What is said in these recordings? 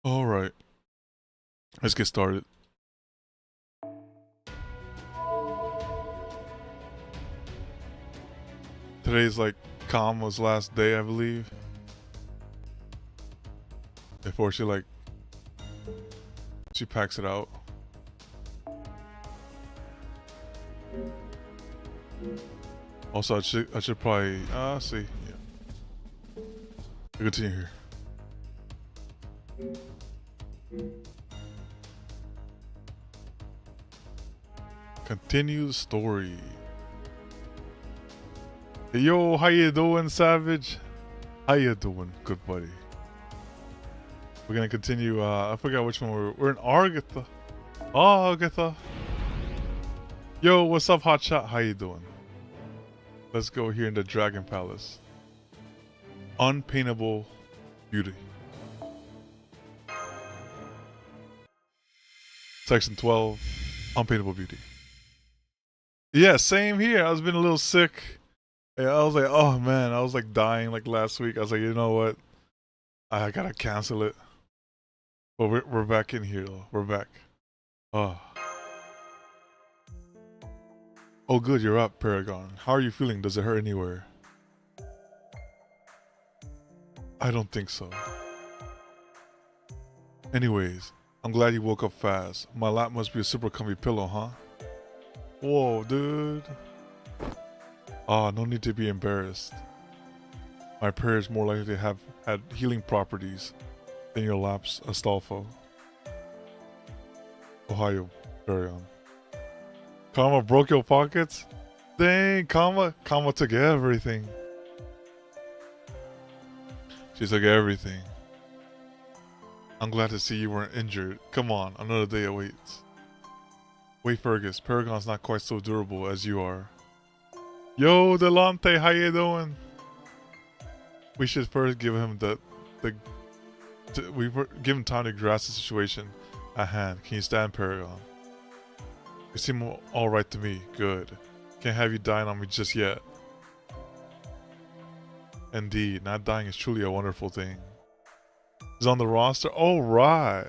Alright, let's get started. Today's like Kama's last day, I believe. Before she packs it out. Also, I should probably see. Yeah. We continue here. Continue the story. Hey, yo, how you doing, Savage? How you doing, good buddy? We're gonna continue. I forgot which one we're in. Argatha. Oh, Agatha. Yo, what's up, Hotshot? How you doing? Let's go here in the Dragon Palace. Unpaintable beauty. Section 12. Unpaintable beauty. Yeah, same here. I was been a little sick. Yeah, I was like, oh man, I was like dying like last week. I was like, you know what? I gotta cancel it. But we're back in here though. We're back. Oh. Oh good, you're up, Paragon. How are you feeling? Does it hurt anywhere? I don't think so. Anyways, I'm glad you woke up fast. My lap must be a super comfy pillow, huh? Whoa, dude. Ah, no need to be embarrassed. My prayer is more likely to have had healing properties than your lap's Astolfo. Ohio, Paragon. Karma broke your pockets? Dang, Karma took everything. She took everything. I'm glad to see you weren't injured. Come on, another day awaits. Wait, Fergus, Paragon's not quite so durable as you are. Yo, Delante, how you doing? We should first give him give him time to grasp the situation at hand. Can you stand, Paragon? You seem alright to me. Good. Can't have you dying on me just yet. Indeed, not dying is truly a wonderful thing. Is on the roster? Alright.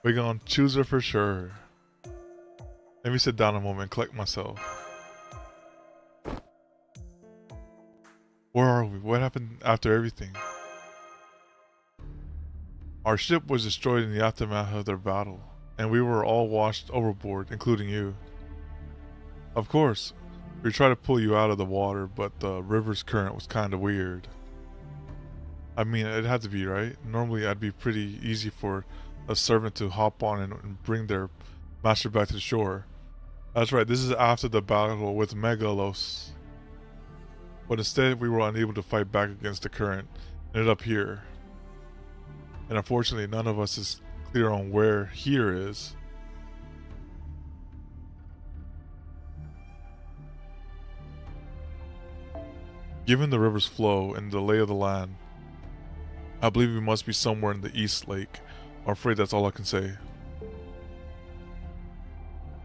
We're gonna choose her for sure. Let me sit down a moment and collect myself. Where are we? What happened after everything? Our ship was destroyed in the aftermath of their battle, and we were all washed overboard, including you. Of course, we tried to pull you out of the water, but the river's current was kinda weird. I mean, it had to be, right? Normally, it'd be pretty easy for a servant to hop on and bring their master back to the shore. That's right, this is after the battle with Megalos. But instead, we were unable to fight back against the current, and ended up here. And unfortunately, none of us is clear on where here is. Given the river's flow and the lay of the land, I believe we must be somewhere in the East Lake. I'm afraid that's all I can say.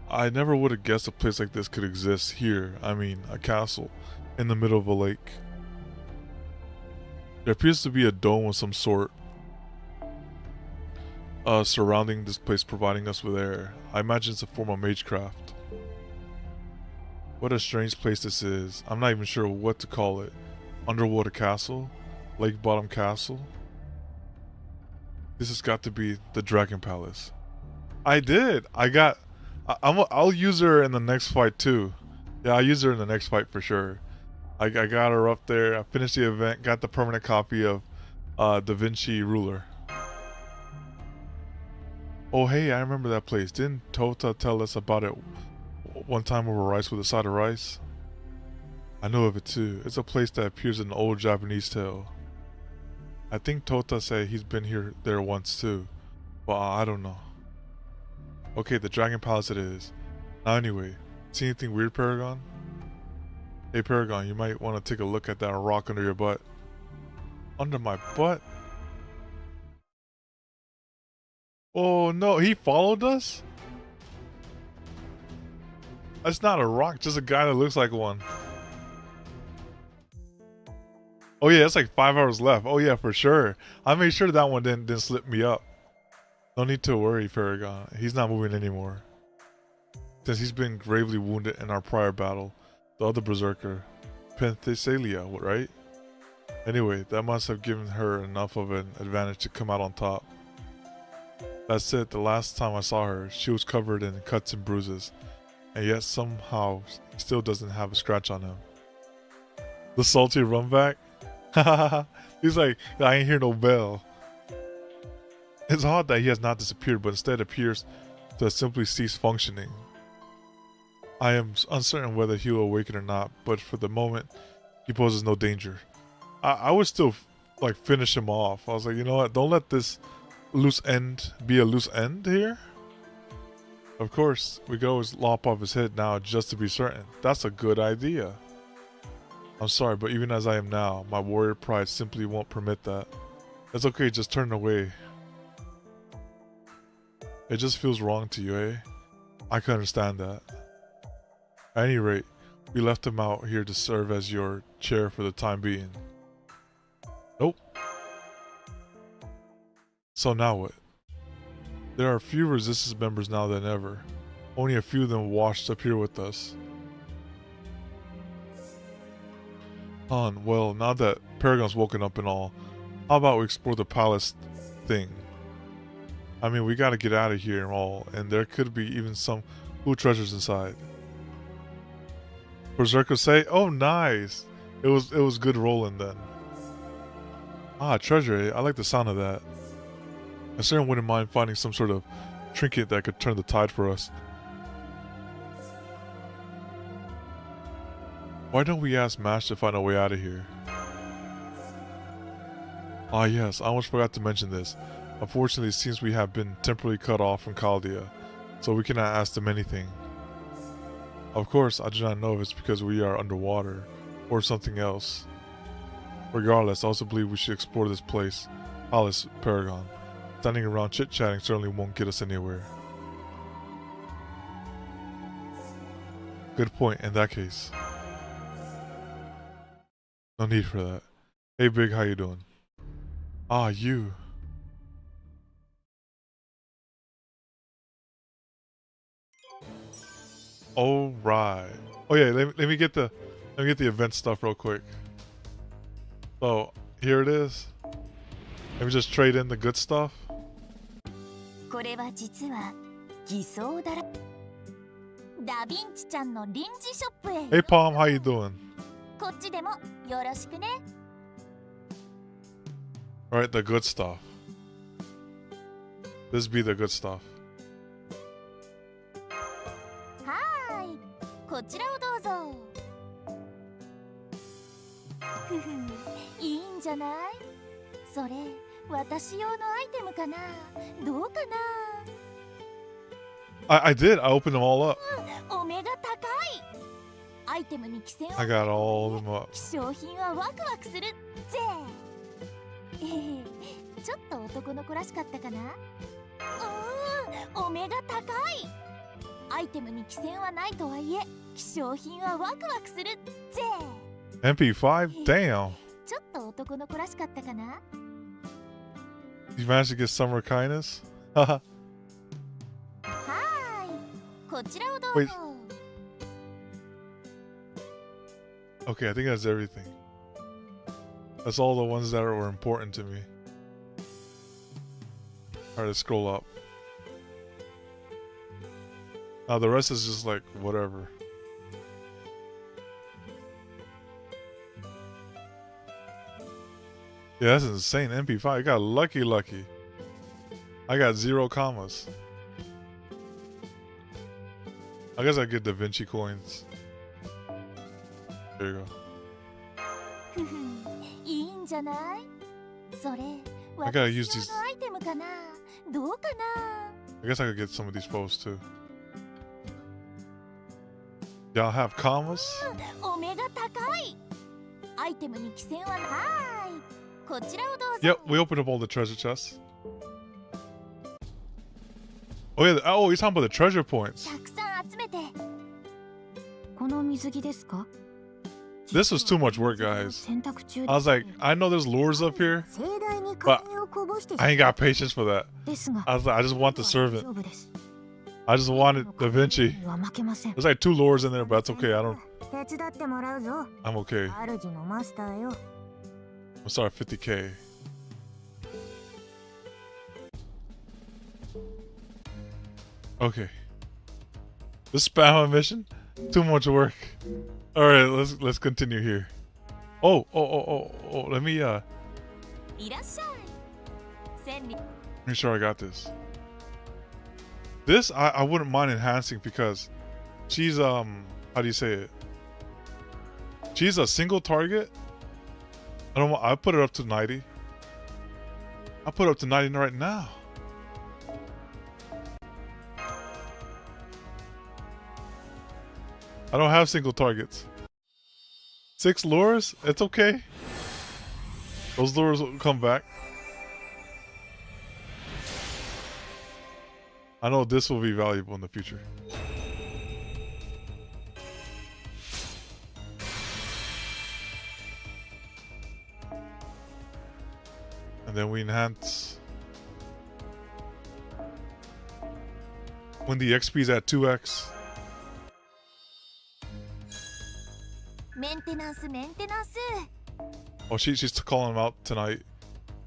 I never would have guessed a place like this could exist here. I mean, a castle in the middle of a lake. There appears to be a dome of some sort surrounding this place, providing us with air. I imagine it's a form of magecraft. What a strange place this is. I'm not even sure what to call it. Underwater castle? Lake bottom castle? This has got to be the Dragon Palace. I did! I'll use her in the next fight too. Yeah, I'll use her in the next fight for sure. I got her up there. I finished the event, got the permanent copy of Da Vinci Ruler. Oh hey, I remember that place. Didn't Tota tell us about it one time over rice with a side of rice? I know of it too. It's a place that appears in an old Japanese tale. I think Tota said he's been there once too. But I don't know. Okay, the Dragon Palace it is. Now anyway, see anything weird, Paragon? Hey Paragon, you might want to take a look at that rock under your butt. Under my butt? Oh no, he followed us? That's not a rock, just a guy that looks like one. Oh yeah, it's like 5 hours left. Oh yeah, for sure. I made sure that one didn't slip me up. No need to worry, Paragon. He's not moving anymore. Since he's been gravely wounded in our prior battle, the other berserker, Penthesilea, right? Anyway, that must have given her enough of an advantage to come out on top. That's it, the last time I saw her, she was covered in cuts and bruises, and yet somehow still doesn't have a scratch on him. The salty run back? He's like, I ain't hear no bell. It's odd that he has not disappeared, but instead appears to have simply ceased functioning. I am uncertain whether he will awaken or not, but for the moment, he poses no danger. I would still like finish him off. I was like, you know what? Don't let this loose end be a loose end here. Of course, we could always lop off his head now just to be certain. That's a good idea. I'm sorry, but even as I am now, my warrior pride simply won't permit that. It's okay, just turn away. It just feels wrong to you, eh? I can understand that. At any rate, we left him out here to serve as your chair for the time being. Nope. So now what? There are fewer resistance members now than ever. Only a few of them washed up here with us. Han, well, now that Paragon's woken up and all, how about we explore the palace thing? I mean, we gotta get out of here and all, and there could be even some cool treasures inside. Berserker say, oh nice! It was good rolling then. Ah, treasure, eh? I like the sound of that. I certainly wouldn't mind finding some sort of trinket that could turn the tide for us. Why don't we ask Mash to find a way out of here? Ah yes, I almost forgot to mention this. Unfortunately, it seems we have been temporarily cut off from Chaldea, so we cannot ask them anything. Of course, I do not know if it's because we are underwater, or something else. Regardless, I also believe we should explore this place, Palace Paragon. Standing around chit-chatting certainly won't get us anywhere. Good point in that case. No need for that. Hey Big, how you doing? Ah, you. Alright. Oh yeah, let me get the event stuff real quick. So here it is. Let me just trade in the good stuff. Hey Palm, how you doing? Alright, the good stuff. This be the good stuff. I did. I opened them all up. I got all of them up. MP5? Damn. You managed to get summer kindness? Wait. Okay, I think that's everything. That's all the ones that were important to me. Alright, let's scroll up. Now the rest is just like whatever. Yeah, that's insane. MP5. I got lucky. I got 0 commas. I guess I get Da Vinci coins. There you go. I gotta use these. I guess I could get some of these photos too. Y'all have commas? Yep, we opened up all the treasure chests. Oh yeah, oh, he's talking about the treasure points. This was too much work, guys. I was like, I know there's lures up here, but I ain't got patience for that. I was like, I just want the servant. I just wanted Da Vinci. There's like 2 lures in there, but that's okay. I'm okay. I'm sorry, 50K. Okay. This spam mission? Too much work. Alright, let's continue here. Oh, let me make sure I got this. This I wouldn't mind enhancing because she's how do you say it? She's a single target. I put it up to 90. I'll put it up to 90 right now. I don't have single targets. 6 lures? It's okay. Those lures will come back. I know this will be valuable in the future. And then we enhance. When the XP is at 2x. Oh, she's calling him out tonight.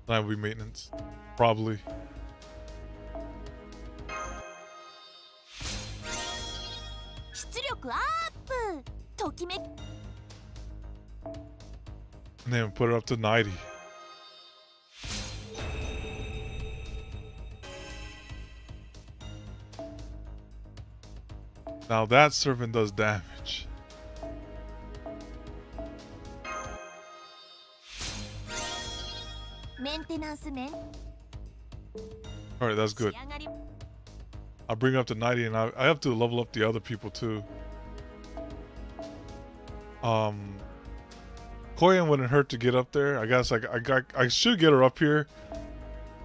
Tonight will be maintenance. Probably. And then put it up to 90. Now that servant does damage. Alright, that's good. I'll bring it up to 90 and I have to level up the other people too. Koyan wouldn't hurt to get up there. I guess I should get her up here.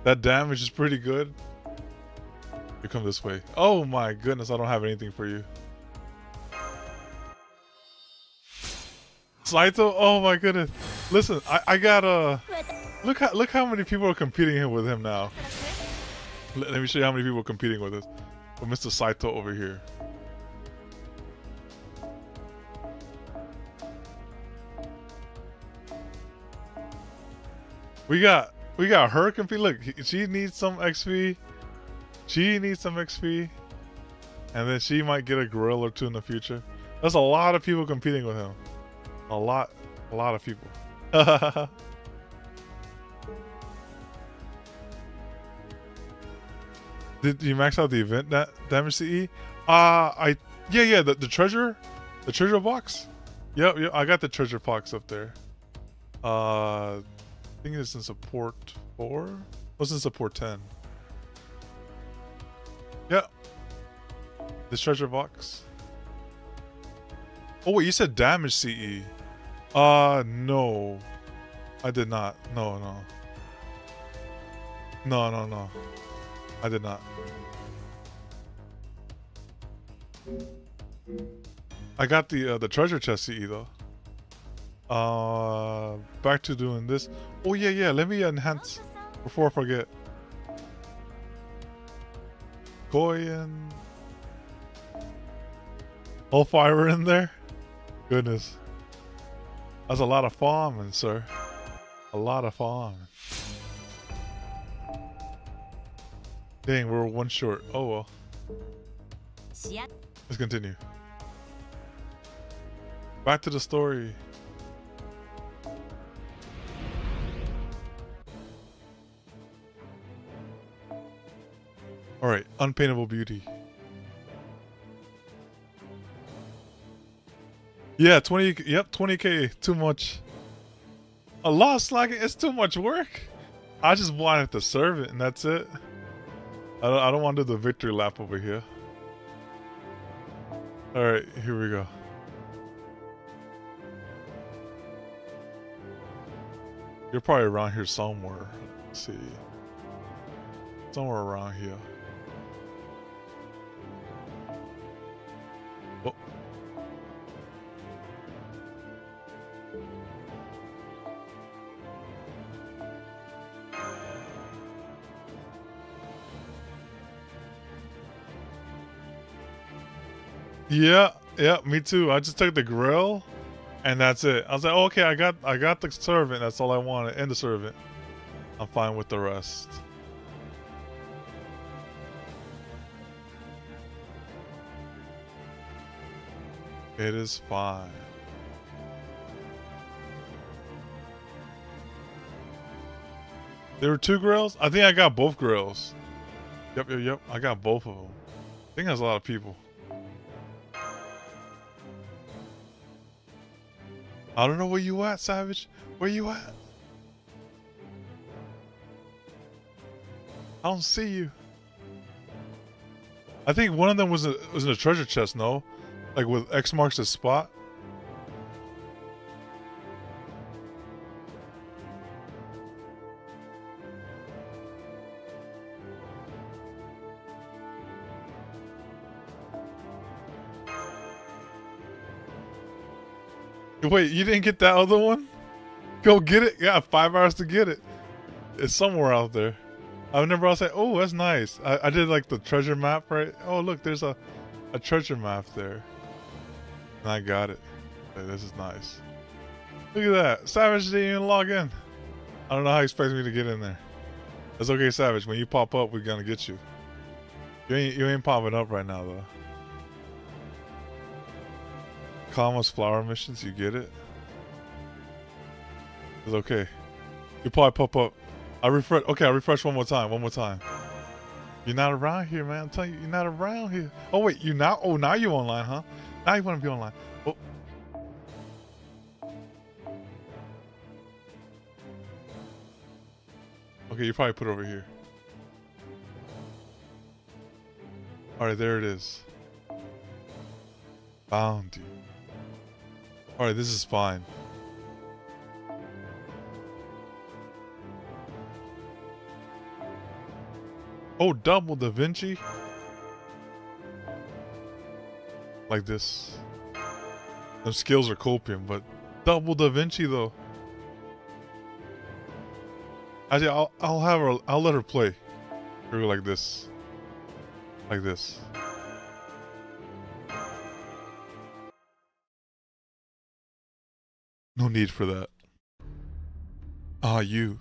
That damage is pretty good. You come this way. Oh my goodness, I don't have anything for you. Saito, oh my goodness. Listen, I got look how many people are competing with him now. Let me show you how many people are competing with us. With Mr. Saito over here. We got her compete. Look, she needs some XP. She needs some XP. And then she might get a gorilla or 2 in the future. That's a lot of people competing with him. A lot of people. Did you max out the event damage CE? Yeah, the treasure box. Yep, I got the treasure box up there. I think it's in support 4. What's in support 10? Yep. This treasure box. Oh wait, you said damage CE. No. I did not. No. I did not. I got the treasure chest CE though. Back to doing this. Oh yeah, let me enhance before I forget. Koyan. All fire in there? Goodness. That's a lot of farming, sir. A lot of farming. Dang, we're 1 short. Oh well. Let's continue. Back to the story. Alright, unpaintable beauty. Yeah, 20K, too much. A lot of slacking, it's too much work. I just wanted to serve it and that's it. I don't want to do the victory lap over here. Alright, here we go. You're probably around here somewhere. Let's see. Somewhere around here. Oh. Yeah, yeah, me too. I just took the grill, and that's it. I was like, oh, okay, I got the servant. That's all I wanted, and the servant. I'm fine with the rest. It is fine. There were 2 grills? I think I got both grills. Yep, yep, yep. I got both of them. I think that's a lot of people. I don't know where you at, Savage. Where you at? I don't see you. I think one of them was in a treasure chest, no? Like with X marks the spot. Wait, you didn't get that other one? Go get it. Yeah, 5 hours to get it. It's somewhere out there. I remember I was like, oh, that's nice. I did like the treasure map, right? Oh, look, there's a treasure map there. And I got it. Hey, this is nice. Look at that. Savage didn't even log in. I don't know how he expects me to get in there. That's okay, Savage. When you pop up, we're gonna get you. You ain't popping up right now, though. Kama's flower missions, you get it? It's okay. You probably pop up. I refresh. Okay, I refresh one more time. One more time. You're not around here, man. I'm telling you, you're not around here. Oh wait, you now? Oh, now you online, huh? Now you want to be online. Oh. Okay, you probably put it over here. All right, there it is. Found you. All right, this is fine. Oh, double Da Vinci? Like this. Those skills are copium, but double Da Vinci though. Actually, I'll have her. I'll let her play. Her go like this. Like this. No need for that. Ah, you.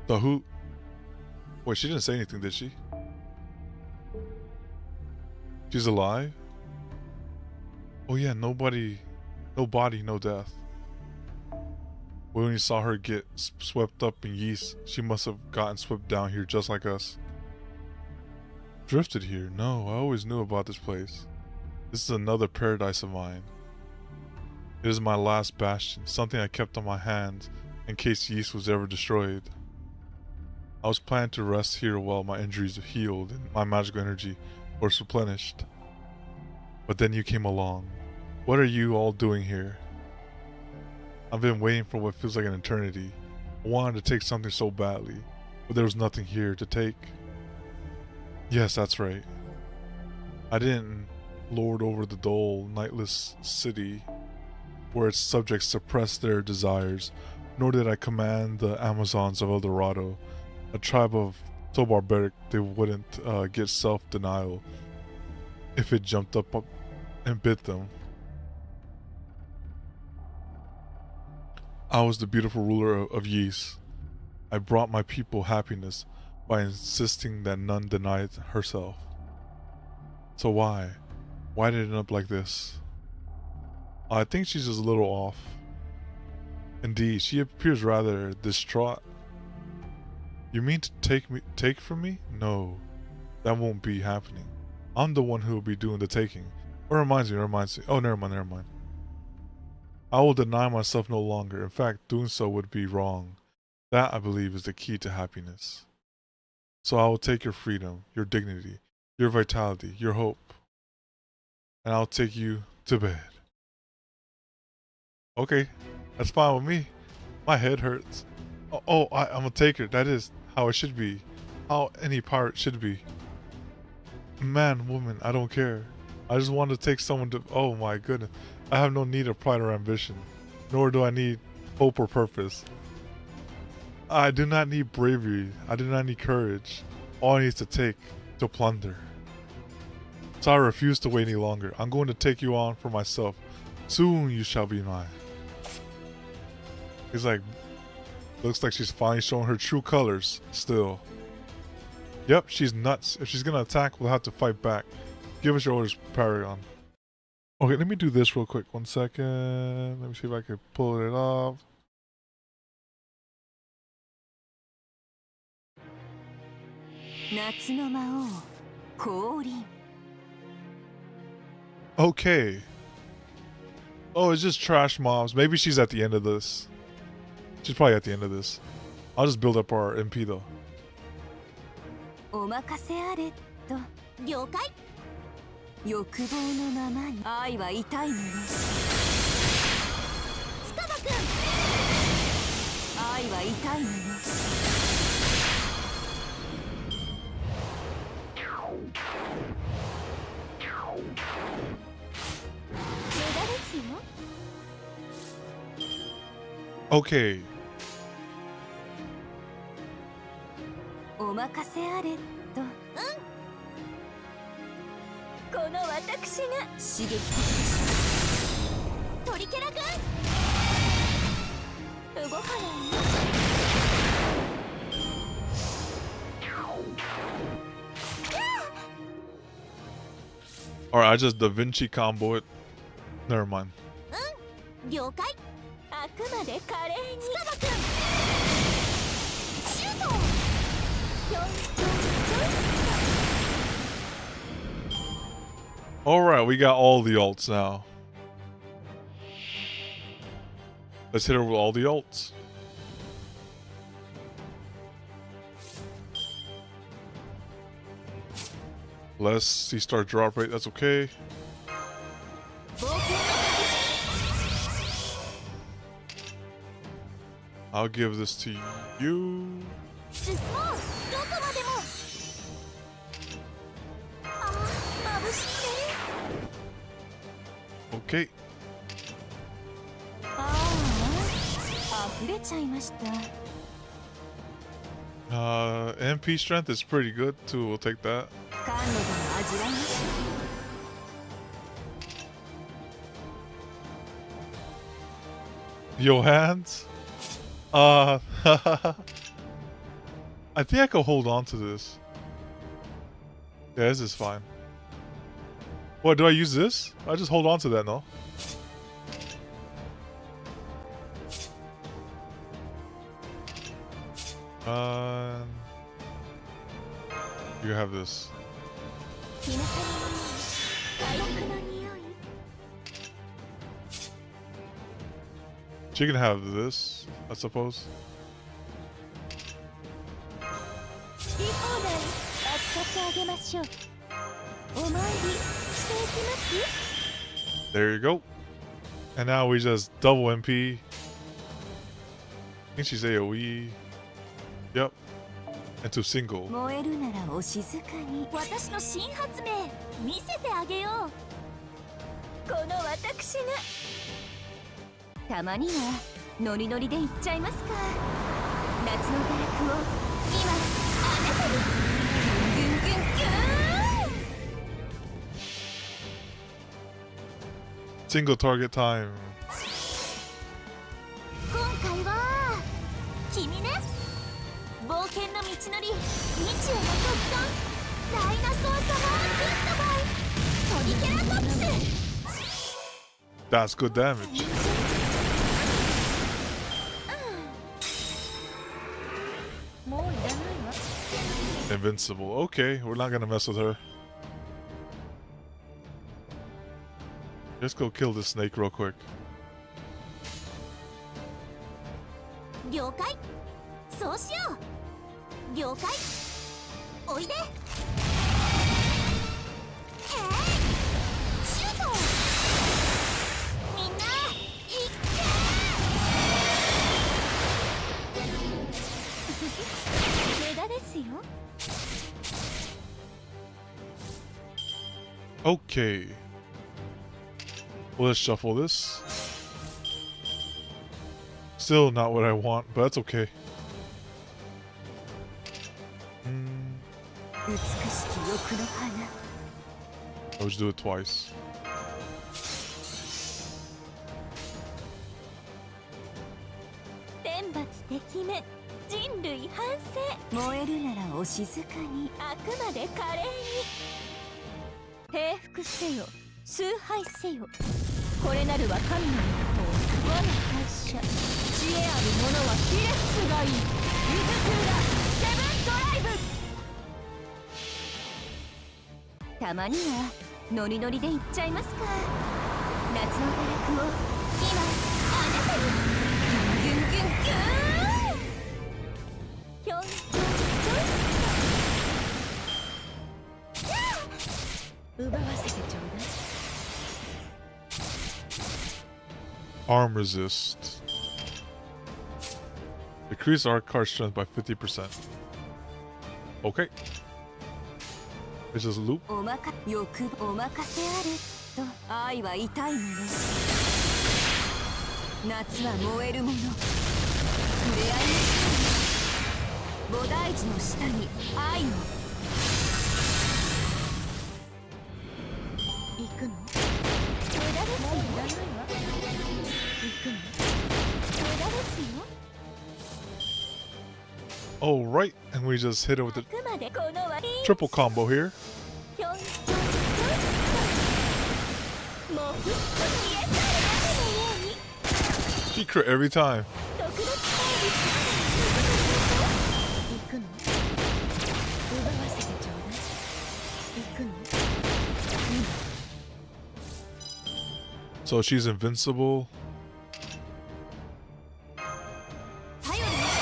The who? Wait, she didn't say anything, did she? She's alive? Oh yeah, no body, no death. When you saw her get swept up in yeast, she must have gotten swept down here just like us. Drifted here? No, I always knew about this place. This is another paradise of mine. It is my last bastion, something I kept on my hands in case yeast was ever destroyed. I was planning to rest here while my injuries healed and my magical energy was replenished. But then you came along. What are you all doing here? I've been waiting for what feels like an eternity. I wanted to take something so badly, but there was nothing here to take. Yes, that's right. I didn't lord over the dull, nightless city where its subjects suppress their desires, nor did I command the Amazons of El Dorado, a tribe of so barbaric they wouldn't get self-denial if it jumped up and bit them. I was the beautiful ruler of yeast. I brought my people happiness by insisting that none denied herself. So why? Why did it end up like this? I think she's just a little off. Indeed, she appears rather distraught. You mean to take from me? No, that won't be happening. I'm the one who will be doing the taking. It reminds me. Oh, never mind. I will deny myself no longer. In fact, doing so would be wrong. That, I believe, is the key to happiness. So I will take your freedom, your dignity, your vitality, your hope, and I'll take you to bed. Okay, that's fine with me. My head hurts. I'm a taker. That is how it should be. How any pirate should be. Man, woman, I don't care. I just want to take someone to... Oh my goodness. I have no need of pride or ambition. Nor do I need hope or purpose. I do not need bravery. I do not need courage. All I need is to take. to plunder. So I refuse to wait any longer. I'm going to take you on for myself. Soon you shall be mine. He's like, looks like she's finally showing her true colors still. Yep, she's nuts. If she's gonna attack, we'll have to fight back. Give us your orders, Paragon. Okay, let me do this real quick. 1 second. Let me see if I can pull it off. Okay. Oh, it's just trash mobs. Maybe she's at the end of this. She's probably at the end of this. I'll just build up our MP though. Okay. Alright, I just Da Vinci combo it. Never mind. Alright, we got all the ults now. Let's hit her with all the ults. Less C-star drop rate, that's okay. I'll give this to you. Okay. MP strength is pretty good too. We'll take that. Yo, hands. I think I can hold on to this. Yeah, this is fine. What, do I use this? I just hold on to that, no? You have this. She can have this, I suppose. There you go. And now we just double MP. I think she's AoE. Yep. Into single. Single target time. That's good damage. Invincible. Okay, we're not gonna mess with her. Let's go kill this snake real quick. Okay. Well, let's shuffle this. Still not what I want, but that's okay. I'll just do it twice. 天罰てきめ人類反省燃えるならお静かにあくまで華麗に平服せよ崇拝せよこれなるは神の一方我が会社知恵ある者はひれ伏すがいいゆずくらセブンドライブたまにはノリノリでいっちゃいますか夏の堕落を今あなたにギュンギュンギュンギュンひょんひょんひょん奪わせてちょうだい Arm resist. Decrease our card strength by 50%. Okay. It's just a loop. おまか欲お任せあると愛は痛いもの夏は燃えるもの触れ合いの下に菩提寺の下に愛の行くの無駄ですよ行くの無駄ですよ Alright, and we just hit it with the あくまでこの割 triple combo here. ひょんひょんひょんもうふっと消え去る雨のように She crit every time. 特別サービス行くの奪わせてちょうだい行くの So she's invincible. 頼りにして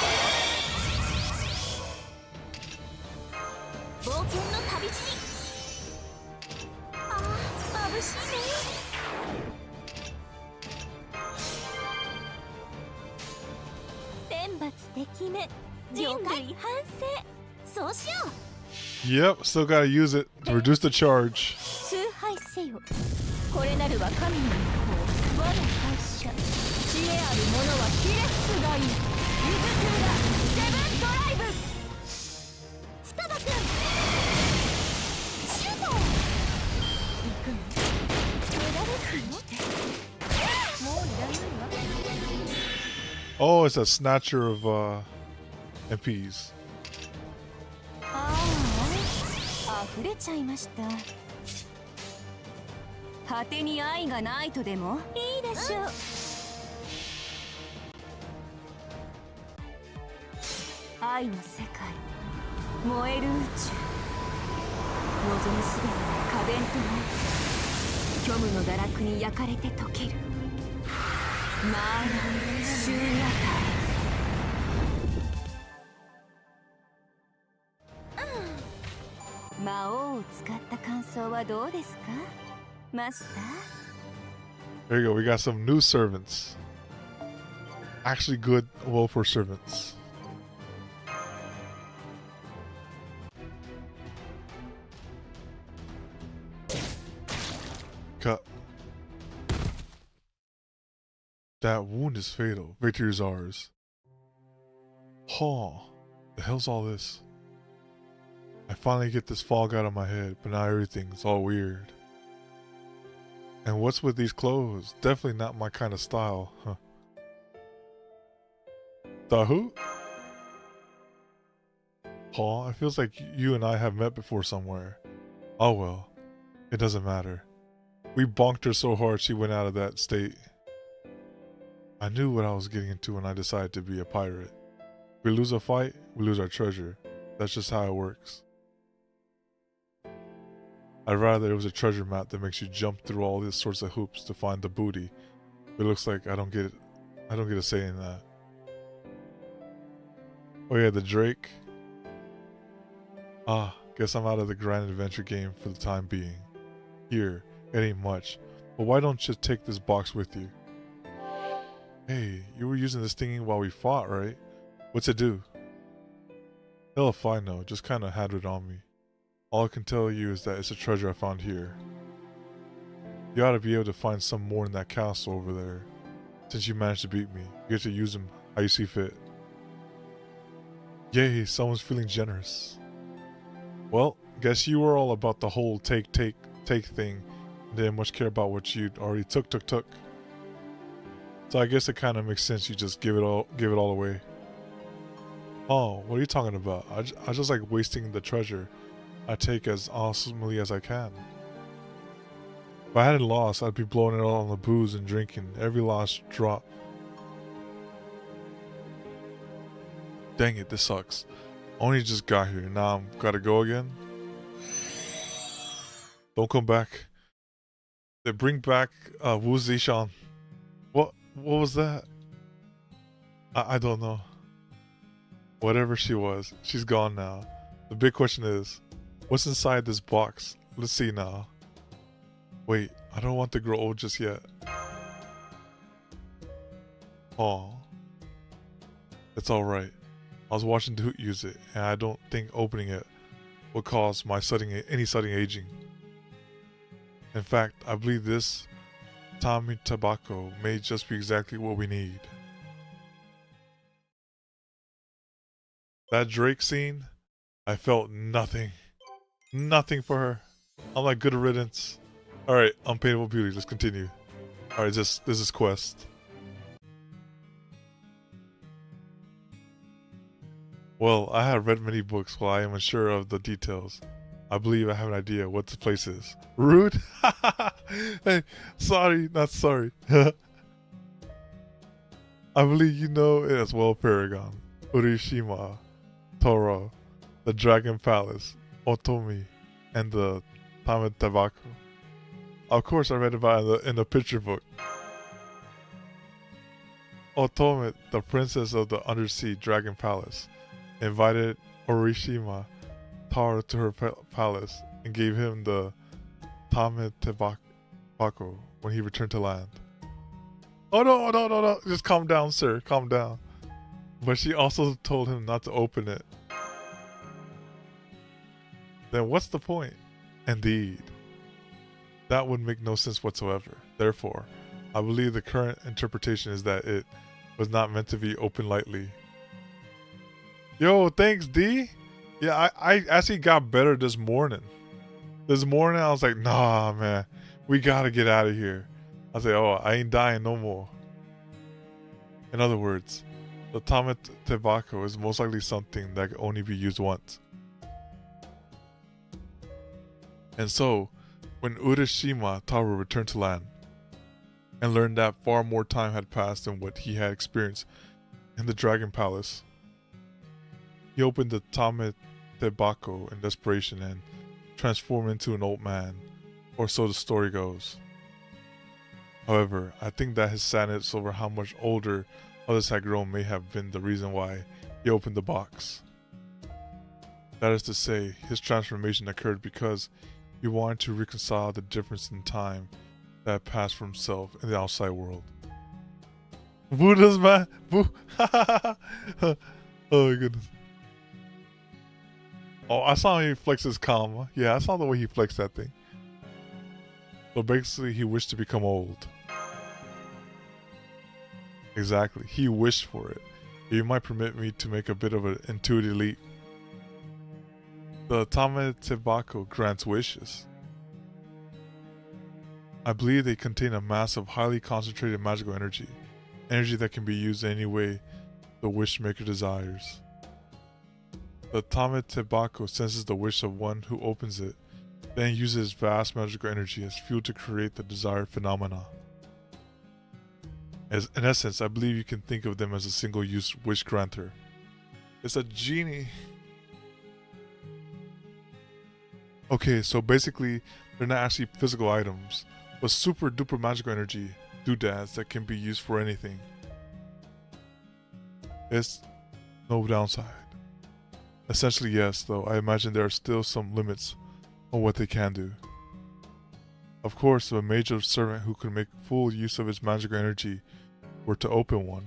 冒険の旅路にああ眩しいね天罰てきめ人類反省そうしよう Yep, still gotta use it to reduce the charge. 崇拝せよこれなるは神の一方我が会社知恵ある者はひれ伏すがいいゆずくらセブンドライブ双葉くんシュート行くの無駄ですよもういらないわ Oh, it's a snatcher of MPs. ああ溢れちゃいました果てに愛がないとでもいいでしょう愛の世界燃える宇宙望むすべては可弁となり虚無の堕落に焼かれて溶けるマーラシューナタイ魔王を使った感想はどうですかマスター There you go, we got some new servants. Actually good welfare servants. Cut. That wound is fatal. Victory is ours. Huh. The hell's all this? I finally get this fog out of my head, but now everything's all weird. And what's with these clothes? Definitely not my kind of style, huh? The who? Paul, it feels like you and I have met before somewhere. Oh well, it doesn't matter. We bonked her so hard she went out of that state. I knew what I was getting into when I decided to be a pirate. If we lose a fight, we lose our treasure. That's just how it works. I'd rather it was a treasure map that makes you jump through all these sorts of hoops to find the booty. But it looks like I don't get a say in that. Oh yeah, the Drake. Ah, guess I'm out of the grand adventure game for the time being. Here, it ain't much, but why don't you take this box with you? Hey, you were using this thingy while we fought, right? What's it do? Hell if I know, just kinda had it on me. All I can tell you is that it's a treasure I found here. You ought to be able to find some more in that castle over there. Since you managed to beat me, you get to use them how you see fit. Yay, someone's feeling generous. Well, Guess you were all about the whole take thing. Didn't much care about what you already took. So I guess it kind of makes sense you just give it all away. Oh, what are you talking about? I just like wasting the treasure I take as awesomely as I can. If I hadn't lost, I'd be blowing it all on the booze and drinking every lost drop. Dang it, this sucks. Only just got here, now I'm gotta go again? Don't come back. They bring back Wu Zishan. What was that? I don't know. Whatever she was, she's gone now. The big question is, what's inside this box? Let's see now. Wait, I don't want to grow old just yet. Aw. It's alright. I was watching Hoot use it, and I don't think opening it will cause any sudden aging. In fact, I believe this Tami tobacco may just be exactly what we need. That Drake scene, I felt nothing. Nothing for her. I'm like, good riddance. Alright, Unpaintable Beauty, let's continue. Alright, this is Quest. Well, I have read many books while I am unsure of the details. I believe I have an idea what this place is. Rude? Hey, sorry, not sorry. I believe you know it as well, Paragon, Urishima, Toro, the Dragon Palace, Otomi, and the Tame Tobacco. Of course, I read about it in the picture book. Otome, the princess of the undersea Dragon Palace, invited Orishima Taro to her palace and gave him the Tame Tobacco when he returned to land. Oh no, just calm down, sir, calm down. But she also told him not to open it. Then what's the point? Indeed. That would make no sense whatsoever. Therefore, I believe the current interpretation is that it was not meant to be opened lightly. Yo, thanks, D. Yeah, I actually got better this morning. This morning, I was like, nah, man, we gotta get out of here. I was like, oh, I ain't dying no more. In other words, the Tame Tobacco is most likely something that can only be used once. And so, when Urashima Taro returned to land, and learned that far more time had passed than what he had experienced in the Dragon Palace, he opened the Tame Tobacco in desperation and transformed into an old man, or so the story goes. However, I think that his sadness over how much older others had grown may have been the reason why he opened the box. That is to say, his transformation occurred because he wanted to reconcile the difference in time that had passed for himself in the outside world. Buddha's man! Boo! Oh my goodness. Oh, I saw him flex his comma. Yeah, I saw the way he flexed that thing. So basically, he wished to become old. Exactly. He wished for it. You might permit me to make a bit of an intuitive leap. The Tame Tobacco grants wishes. I believe they contain a mass of highly concentrated magical energy. Energy that can be used any way the wish maker desires. The Tame Tobacco senses the wish of one who opens it, then uses vast magical energy as fuel to create the desired phenomena. In essence, I believe you can think of them as a single-use wish granter. It's a genie. Okay, so basically, they're not actually physical items, but super duper magical energy doodads that can be used for anything. It's no downside. Essentially, yes, though I imagine there are still some limits on what they can do. Of course, if a major servant who could make full use of his magical energy were to open one,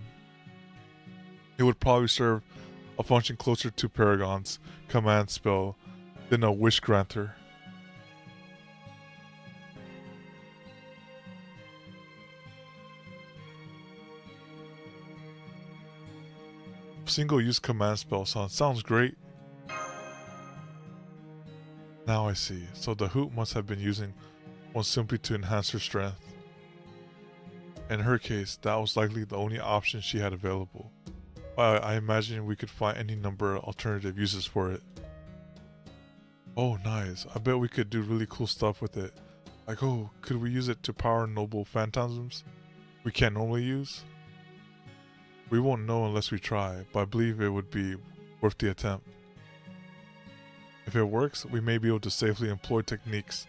it would probably serve a function closer to Paragon's command spell than a wish granter. Single-use command spell sounds great. Now I see. So the hoot must have been using one simply to enhance her strength. In her case, that was likely the only option she had available. But I imagine we could find any number of alternative uses for it. Oh, nice. I bet we could do really cool stuff with it. Like, oh, could we use it to power noble phantasms we can't normally use? We won't know unless we try, but I believe it would be worth the attempt. If it works, we may be able to safely employ techniques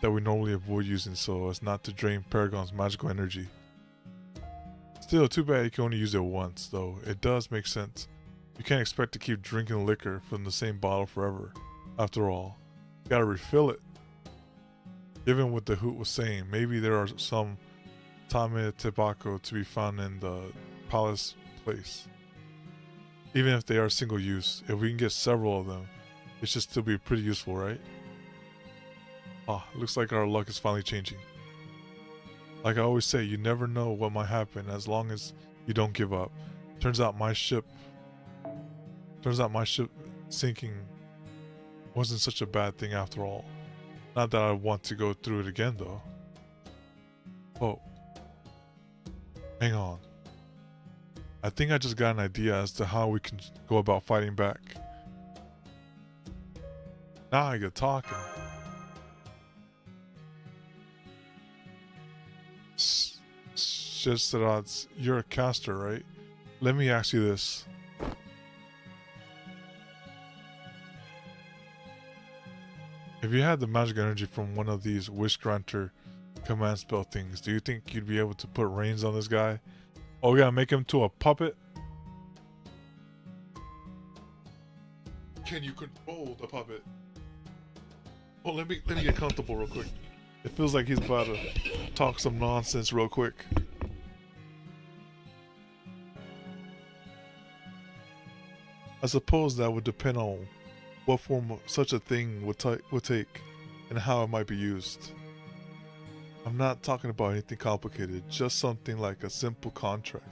that we normally avoid using so as not to drain Paragon's magical energy. Still, too bad you can only use it once, though it does make sense. You can't expect to keep drinking liquor from the same bottle forever. After all, you gotta refill it. Given what the hoot was saying, maybe there are some Tame Tobacco to be found in the palace place. Even if they are single use, if we can get several of them, it should still be pretty useful, right? Ah, looks like our luck is finally changing. Like I always say, you never know what might happen as long as you don't give up. Turns out my ship sinking wasn't such a bad thing after all. Not that I want to go through it again though. Oh. Hang on. I think I just got an idea as to how we can go about fighting back. Now I get talking. Shitstarots, you're a caster, right? Let me ask you this. If you had the magic energy from one of these Wish Granter command spell things, do you think you'd be able to put reins on this guy? Oh, we gotta make him to a puppet? Can you control the puppet? Oh, let me get comfortable real quick. It feels like he's about to talk some nonsense real quick. I suppose that would depend on what form such a thing would take and how it might be used. I'm not talking about anything complicated, just something like a simple contract.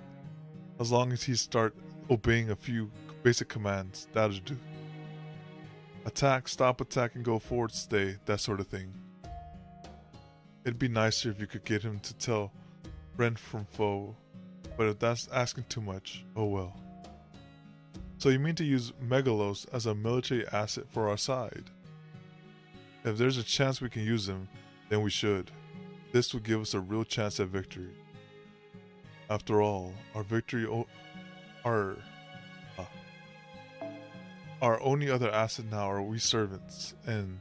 As long as he start obeying a few basic commands, that'll do. Attack, stop attacking, go forward, stay, that sort of thing. It'd be nicer if you could get him to tell friend from foe, but if that's asking too much, oh well. So you mean to use Megalos as a military asset for our side? If there's a chance we can use him, then we should. This would give us a real chance at victory. After all, our only other asset now are we servants, and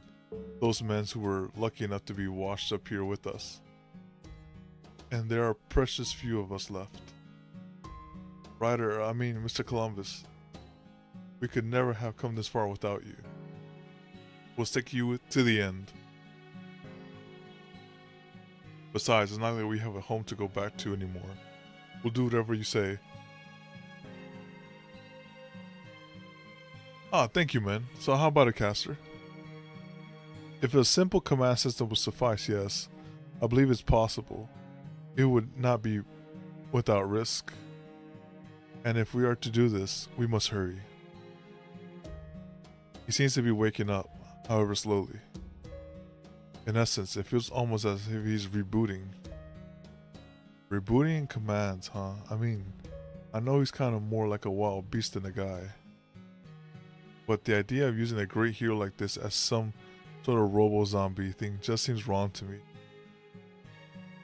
those men who were lucky enough to be washed up here with us. And there are precious few of us left. Mr. Columbus, we could never have come this far without you. We'll stick you to the end. Besides, it's not like we have a home to go back to anymore. We'll do whatever you say. Ah, thank you, man. So how about a caster? If a simple command system would suffice, yes, I believe it's possible. It would not be without risk. And if we are to do this, we must hurry. He seems to be waking up, however slowly. In essence, it feels almost as if he's rebooting. Rebooting commands, huh? I know he's kind of more like a wild beast than a guy. But the idea of using a great hero like this as some sort of robo-zombie thing just seems wrong to me.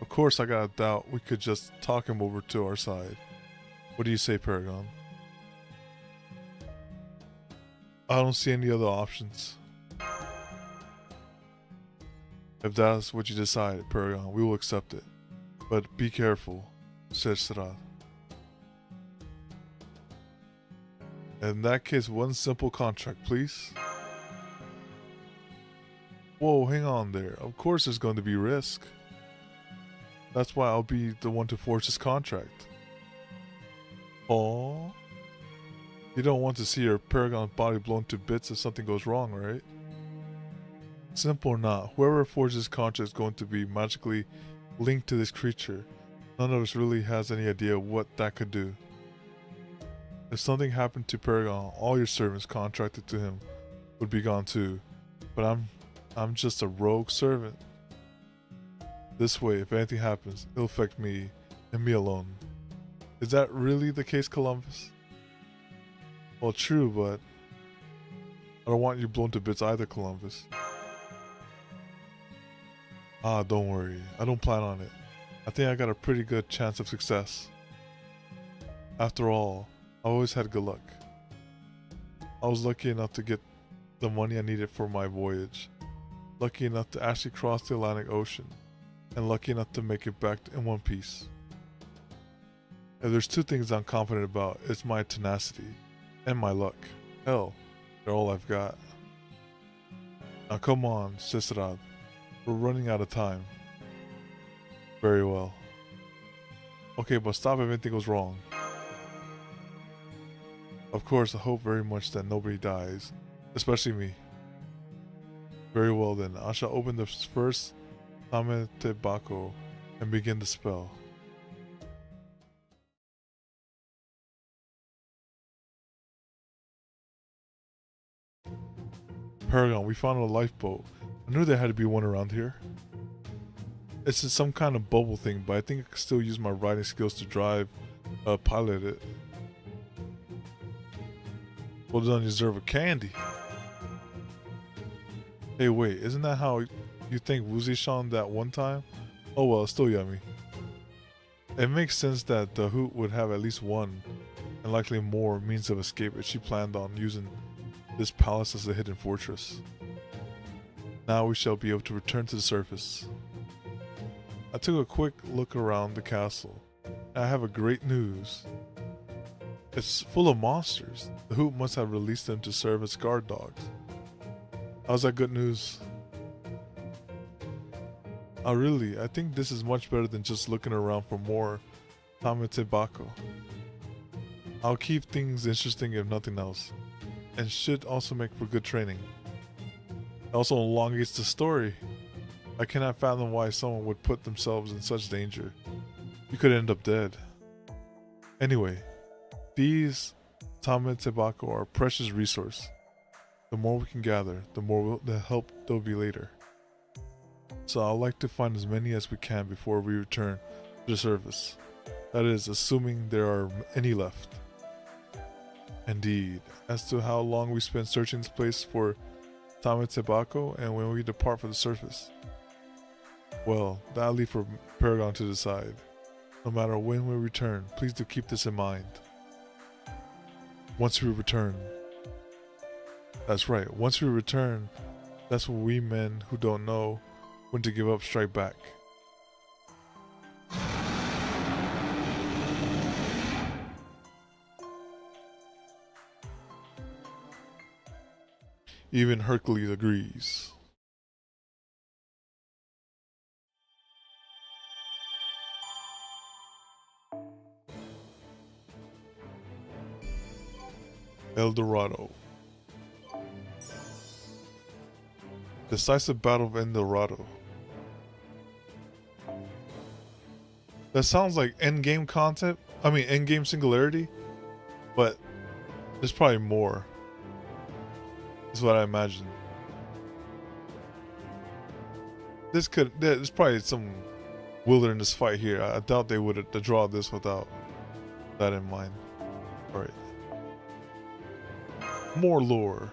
Of course, I got a doubt we could just talk him over to our side. What do you say, Paragon? I don't see any other options. If that's what you decide, Paragon, we will accept it. But be careful, said Sarat. In that case, one simple contract, please. Whoa, hang on there. Of course there's going to be risk. That's why I'll be the one to forge this contract. Aww. You don't want to see your Paragon's body blown to bits if something goes wrong, right? Simple or not, whoever forges this contract is going to be magically linked to this creature. None of us really has any idea what that could do. If something happened to Paragon, all your servants contracted to him would be gone too. But I'm just a rogue servant. This way, if anything happens, it'll affect me and me alone. Is that really the case, Columbus? Well, true, but I don't want you blown to bits either, Columbus. Ah, don't worry. I don't plan on it. I think I got a pretty good chance of success. After all, I always had good luck. I was lucky enough to get the money I needed for my voyage, lucky enough to actually cross the Atlantic Ocean, and lucky enough to make it back in one piece. If there's two things I'm confident about, it's my tenacity and my luck. Hell, they're all I've got. Now come on, Cicerad. We're running out of time. Very well. Okay, but stop if anything goes wrong. Of course, I hope very much that nobody dies, especially me. Very well then, I shall open the first Tametebako and begin the spell. Paragon, we found a lifeboat. I knew there had to be one around here. It's some kind of bubble thing, but I think I can still use my riding skills to pilot it. Well done, you deserve a candy. Hey wait, isn't that how you thanked Wuzi-shan that one time? Oh well, it's still yummy. It makes sense that the Hoot would have at least one, and likely more, means of escape if she planned on using this palace as a hidden fortress. Now we shall be able to return to the surface. I took a quick look around the castle, and I have a great news. It's full of monsters. The Hoot must have released them to serve as guard dogs. How's that good news? Oh really, I think this is much better than just looking around for more Tametebako. I'll keep things interesting if nothing else, and should also make for good training. It also elongates the story. I cannot fathom why someone would put themselves in such danger. You could end up dead. Anyway, these Tametebako are a precious resource. The more we can gather, the more the help there'll be later. So I'd like to find as many as we can before we return to the surface. That is, assuming there are any left. Indeed, as to how long we spend searching this place for Tametebako and when we depart for the surface, well, that'll leave for Paragon to decide. No matter when we return, please do keep this in mind. Once we return. That's right, once we return, that's when we men who don't know when to give up strike back. Even Hercules agrees. El Dorado. Decisive Battle of El Dorado. That sounds like endgame content. I mean, endgame singularity. But there's probably more. That's what I imagine. There's probably some wilderness fight here. I doubt they would draw this without that in mind. Alright. More lore.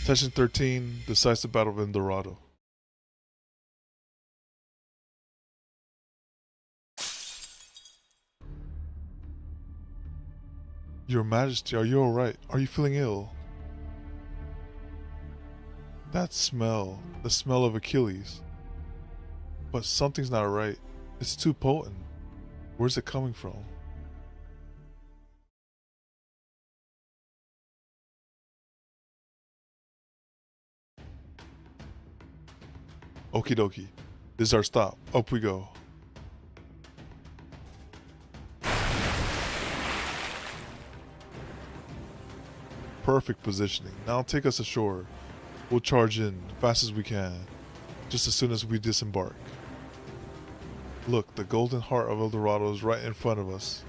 Session 13, Decisive Battle of El Dorado. Your Majesty, are you alright? Are you feeling ill? That smell, the smell of Achilles. But something's not right. It's too potent. Where's it coming from? Okie dokie. This is our stop. Up we go. Perfect positioning. Now take us ashore. We'll charge in fast as we can, just as soon as we disembark. Look, the golden heart of El Dorado is right in front of us.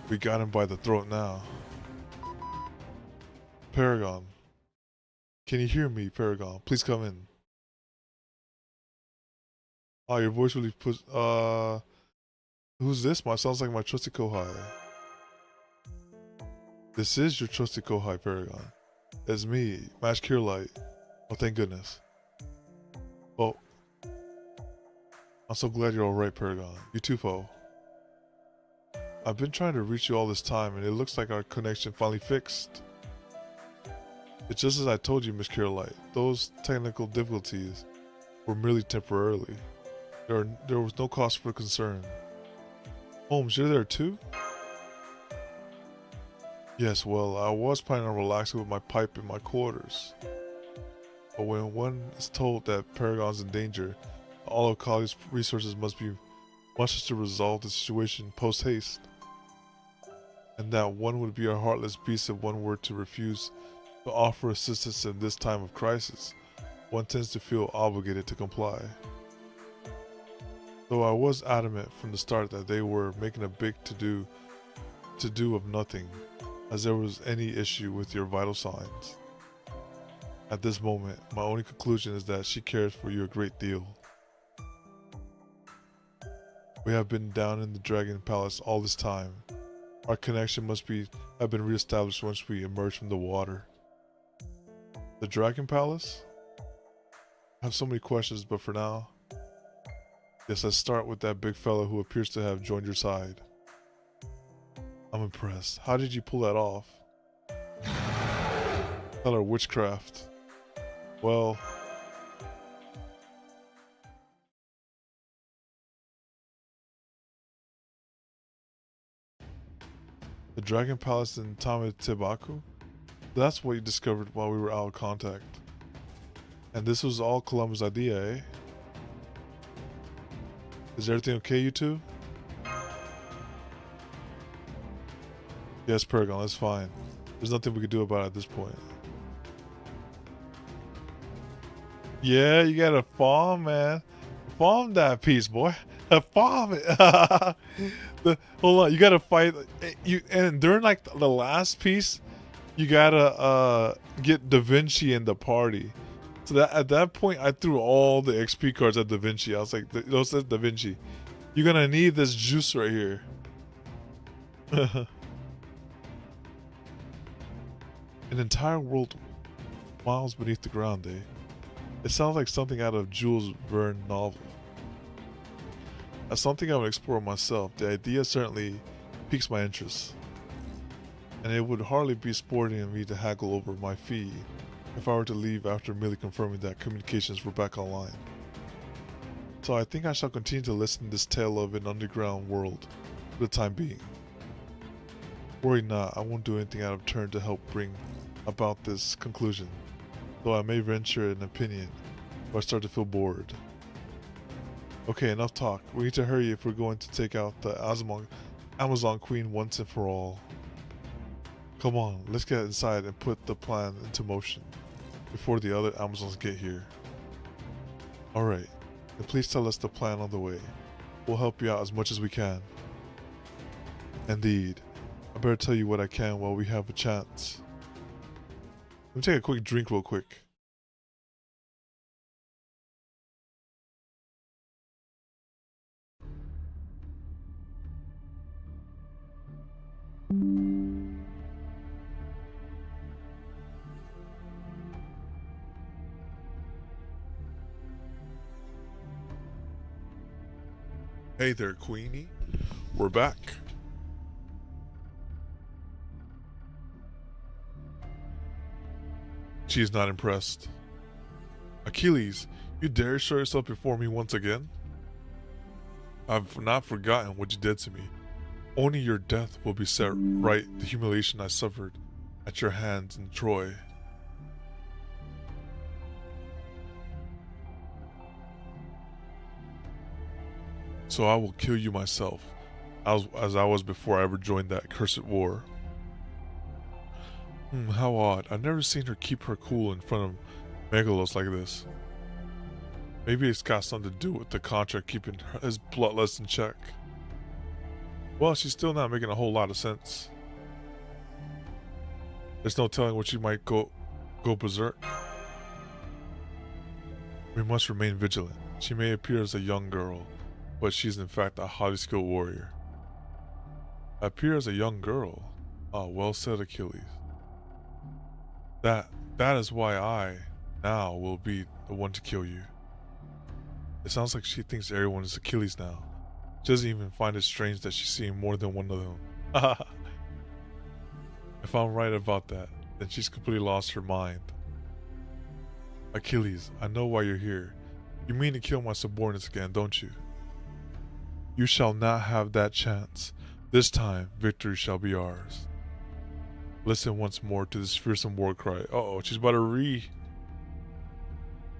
We got him by the throat now. Paragon, Can you hear me, Paragon? Please come in. Oh, your voice really puts. Who's this? Sounds like my trusty Kohai. This is your trusty Kohai, Paragon. It's me, Mash Curelight. Oh, thank goodness. Oh, I'm so glad you're alright, Paragon. You too, Poe. I've been trying to reach you all this time, and it looks like our connection finally fixed. It's just as I told you, Miss Curelight. Those technical difficulties were merely temporarily. There was no cause for concern. Holmes, you're there too? Yes, well, I was planning on relaxing with my pipe in my quarters. But when one is told that Paragon's in danger, all of Collie's resources must be much to resolve the situation post-haste. And that one would be a heartless beast if one were to refuse to offer assistance in this time of crisis. One tends to feel obligated to comply. Though I was adamant from the start that they were making a big to-do of nothing, as there was any issue with your vital signs. At this moment, my only conclusion is that she cares for you a great deal. We have been down in the Dragon Palace all this time. Our connection must have been reestablished once we emerge from the water. The Dragon Palace? I have so many questions, but for now, yes, let's start with that big fella who appears to have joined your side. I'm impressed. How did you pull that off? Tell her witchcraft. Well, the Dragon Palace in Tametibaku? That's what you discovered while we were out of contact. And this was all Columbus' idea, eh? Is everything okay, you two? Yes, Paragon, that's fine. There's nothing we could do about it at this point. Yeah, you gotta farm, man. Farm that piece, boy. Farm it. Hold on, you gotta fight. And during like the last piece, you gotta get Da Vinci in the party. So that at that point, I threw all the XP cards at Da Vinci. I was like, those says Da Vinci. You're gonna need this juice right here. An entire world miles beneath the ground, eh? It sounds like something out of Jules Verne novel. That's something I would explore myself. The idea certainly piques my interest. And it would hardly be sporting of me to haggle over my fee if I were to leave after merely confirming that communications were back online. So I think I shall continue to listen to this tale of an underground world for the time being. Worry not, I won't do anything out of turn to help bring about this conclusion, though I may venture an opinion if I start to feel bored. Okay, enough talk. We need to hurry if we're going to take out the Amazon Queen once and for all. Come on, let's get inside and put the plan into motion before the other Amazons get here. Alright, then please tell us the plan on the way. We'll help you out as much as we can. Indeed. I better tell you what I can while we have a chance. Let me take a quick drink real quick. Hey there, Queenie. We're back. She is not impressed. Achilles, you dare show yourself before me once again? I've not forgotten what you did to me. Only your death will be set right the humiliation I suffered at your hands in Troy. So I will kill you myself, as I was before I ever joined that cursed war. How odd. I've never seen her keep her cool in front of Megalos like this. Maybe it's got something to do with the contract keeping his bloodlust in check. Well, she's still not making a whole lot of sense. There's no telling what she might go berserk. We must remain vigilant. She may appear as a young girl, but she's in fact a highly skilled warrior. Appear as a young girl? Ah, well said, Achilles. That is why I, now, will be the one to kill you. It sounds like she thinks everyone is Achilles now. She doesn't even find it strange that she's seeing more than one of them. If I'm right about that, then she's completely lost her mind. Achilles, I know why you're here. You mean to kill my subordinates again, don't you? You shall not have that chance. This time, victory shall be ours. Listen once more to this fearsome war cry. Uh-oh, she's about to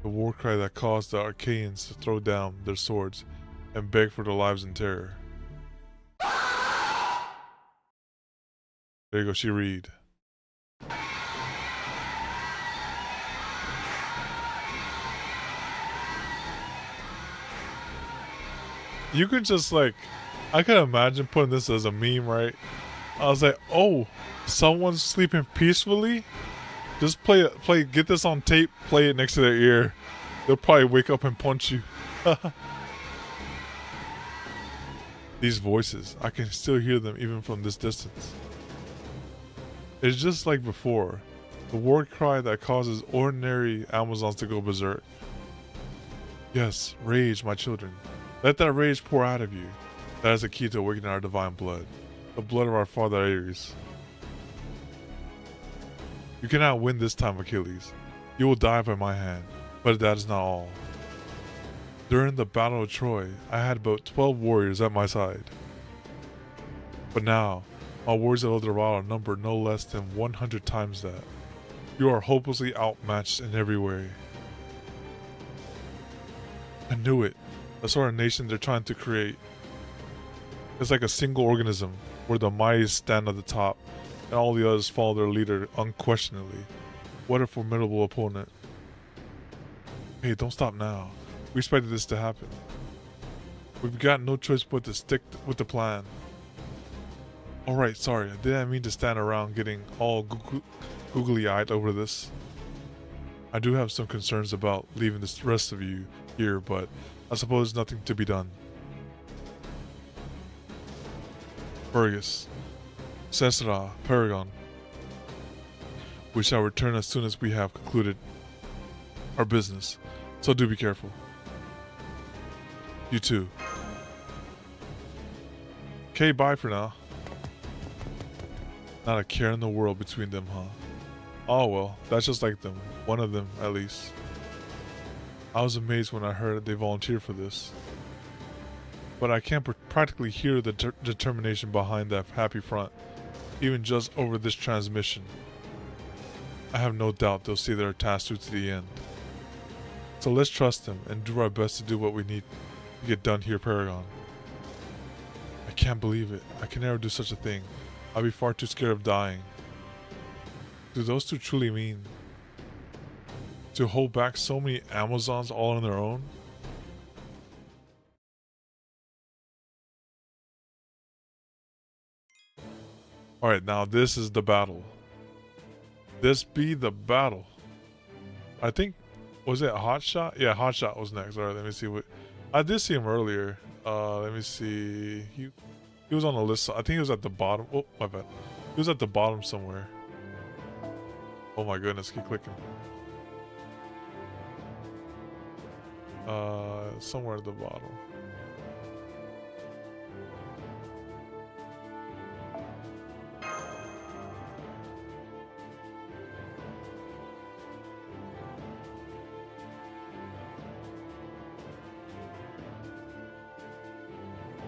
the war cry that caused the Achaeans to throw down their swords and beg for their lives in terror. There you go, she read. You can just like, I can imagine putting this as a meme, right? I was like, oh, someone's sleeping peacefully? Just get this on tape, play it next to their ear. They'll probably wake up and punch you. These voices, I can still hear them even from this distance. It's just like before, the war cry that causes ordinary Amazons to go berserk. Yes, rage, my children. Let that rage pour out of you. That is the key to awakening our divine blood, the blood of our father Ares. You cannot win this time, Achilles. You will die by my hand, but that is not all. During the Battle of Troy, I had about 12 warriors at my side. But now, my warriors at El Dorado number no less than 100 times that. You are hopelessly outmatched in every way. I knew it. The sort of nation they're trying to create. It's like a single organism, where the mighty stand at the top, and all the others follow their leader unquestionably. What a formidable opponent. Hey, don't stop now. We expected this to happen. We've got no choice but to stick with the plan. Alright, sorry, I didn't mean to stand around getting all googly-eyed over this. I do have some concerns about leaving the rest of you here, but I suppose nothing to be done. Fergus, Cesara, Paragon. We shall return as soon as we have concluded our business, so do be careful. You too. Okay, bye for now. Not a care in the world between them, huh? Oh well, that's just like them. One of them, at least. I was amazed when I heard they volunteered for this. But I can practically hear the determination behind that happy front, even just over this transmission. I have no doubt they'll see their task through to the end. So let's trust them and do our best to do what we need to get done here, Paragon. I can't believe it. I can never do such a thing. I'll be far too scared of dying. Do those two truly mean to hold back so many Amazons all on their own? Alright, now this is the battle. This be the battle. I think, was it Hotshot? Yeah, Hotshot was next. Alright, let me see what... I did see him earlier. Let me see... He was on the list. I think he was at the bottom. Oh, my bad. He was at the bottom somewhere. Oh my goodness, keep clicking. Somewhere at the bottom.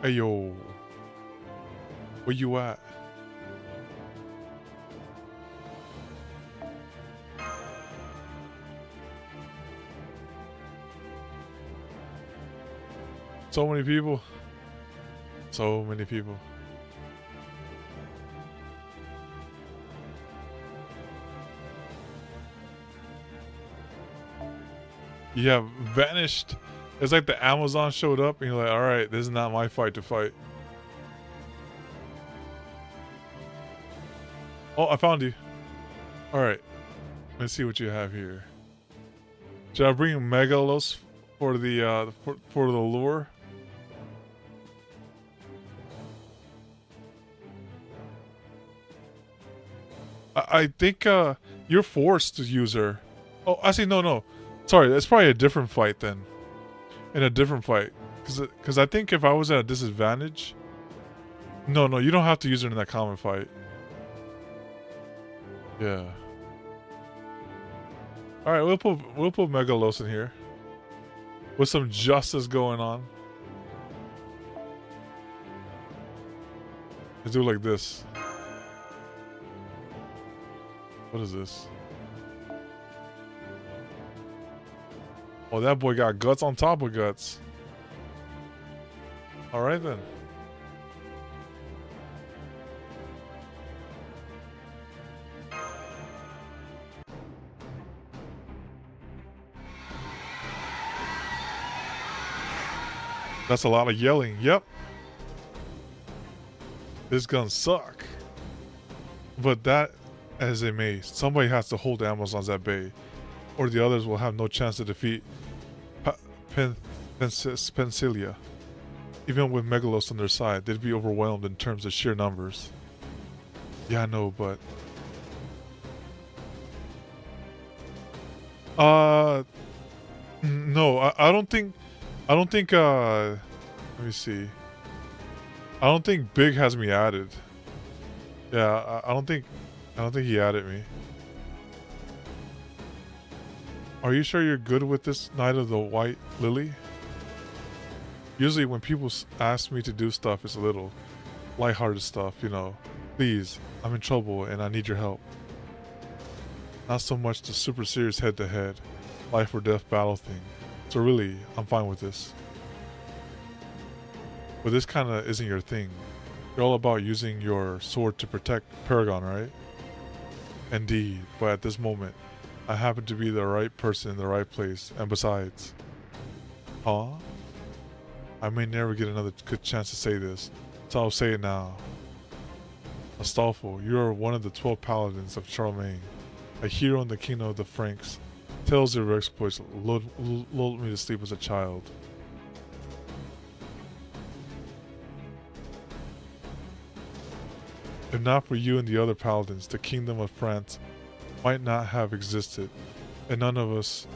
Hey yo, where you at? So many people. So many people. You have vanished. It's like the Amazon showed up and you're like, alright, this is not my fight to fight. Oh, I found you. Alright. Let's see what you have here. Should I bring Megalos for the for the lure? I think you're forced to use her. Oh, actually no. Sorry, it's probably a different fight then. In a different fight, because I think if I was at a disadvantage. No, you don't have to use her in that common fight. Yeah. All right, we'll put Megalos in here with some justice going on. Let's do it like this. What is this? Oh, that boy got guts on top of guts. All right then. That's a lot of yelling. Yep. This gun suck. But that, as it may, somebody has to hold the Amazons at bay, or the others will have no chance to defeat Pensilia. Even with Megalos on their side, they'd be overwhelmed in terms of sheer numbers. Yeah, I know, but... No, I don't think... let me see. I don't think Big has me added. Yeah, I don't think he added me. Are you sure you're good with this Knight of the White Lily? Usually when people ask me to do stuff, it's a little lighthearted stuff, you know. Please, I'm in trouble and I need your help. Not so much the super serious head-to-head, life or death battle thing. So really, I'm fine with this. But this kinda isn't your thing. You're all about using your sword to protect Paragon, right? Indeed, but at this moment, I happen to be the right person in the right place, and besides... Huh? I may never get another good chance to say this, so I'll say it now. Astolfo, you are one of the 12 paladins of Charlemagne, a hero in the kingdom of the Franks. Tales of your exploits lulled me to sleep as a child. If not for you and the other paladins, the kingdom of France might not have existed, and none of us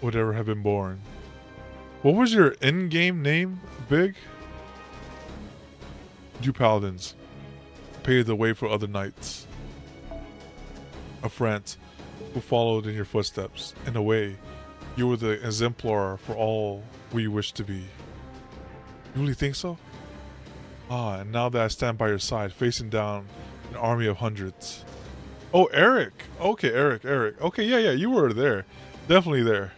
would ever have been born. What was your in-game name, Big? You paladins paved the way for other knights of France who followed in your footsteps. In a way, you were the exemplar for all we wish to be. You really think so? Ah, and now that I stand by your side, facing down an army of hundreds. Oh, Eric! Okay, Eric. Okay, yeah, you were there. Definitely there.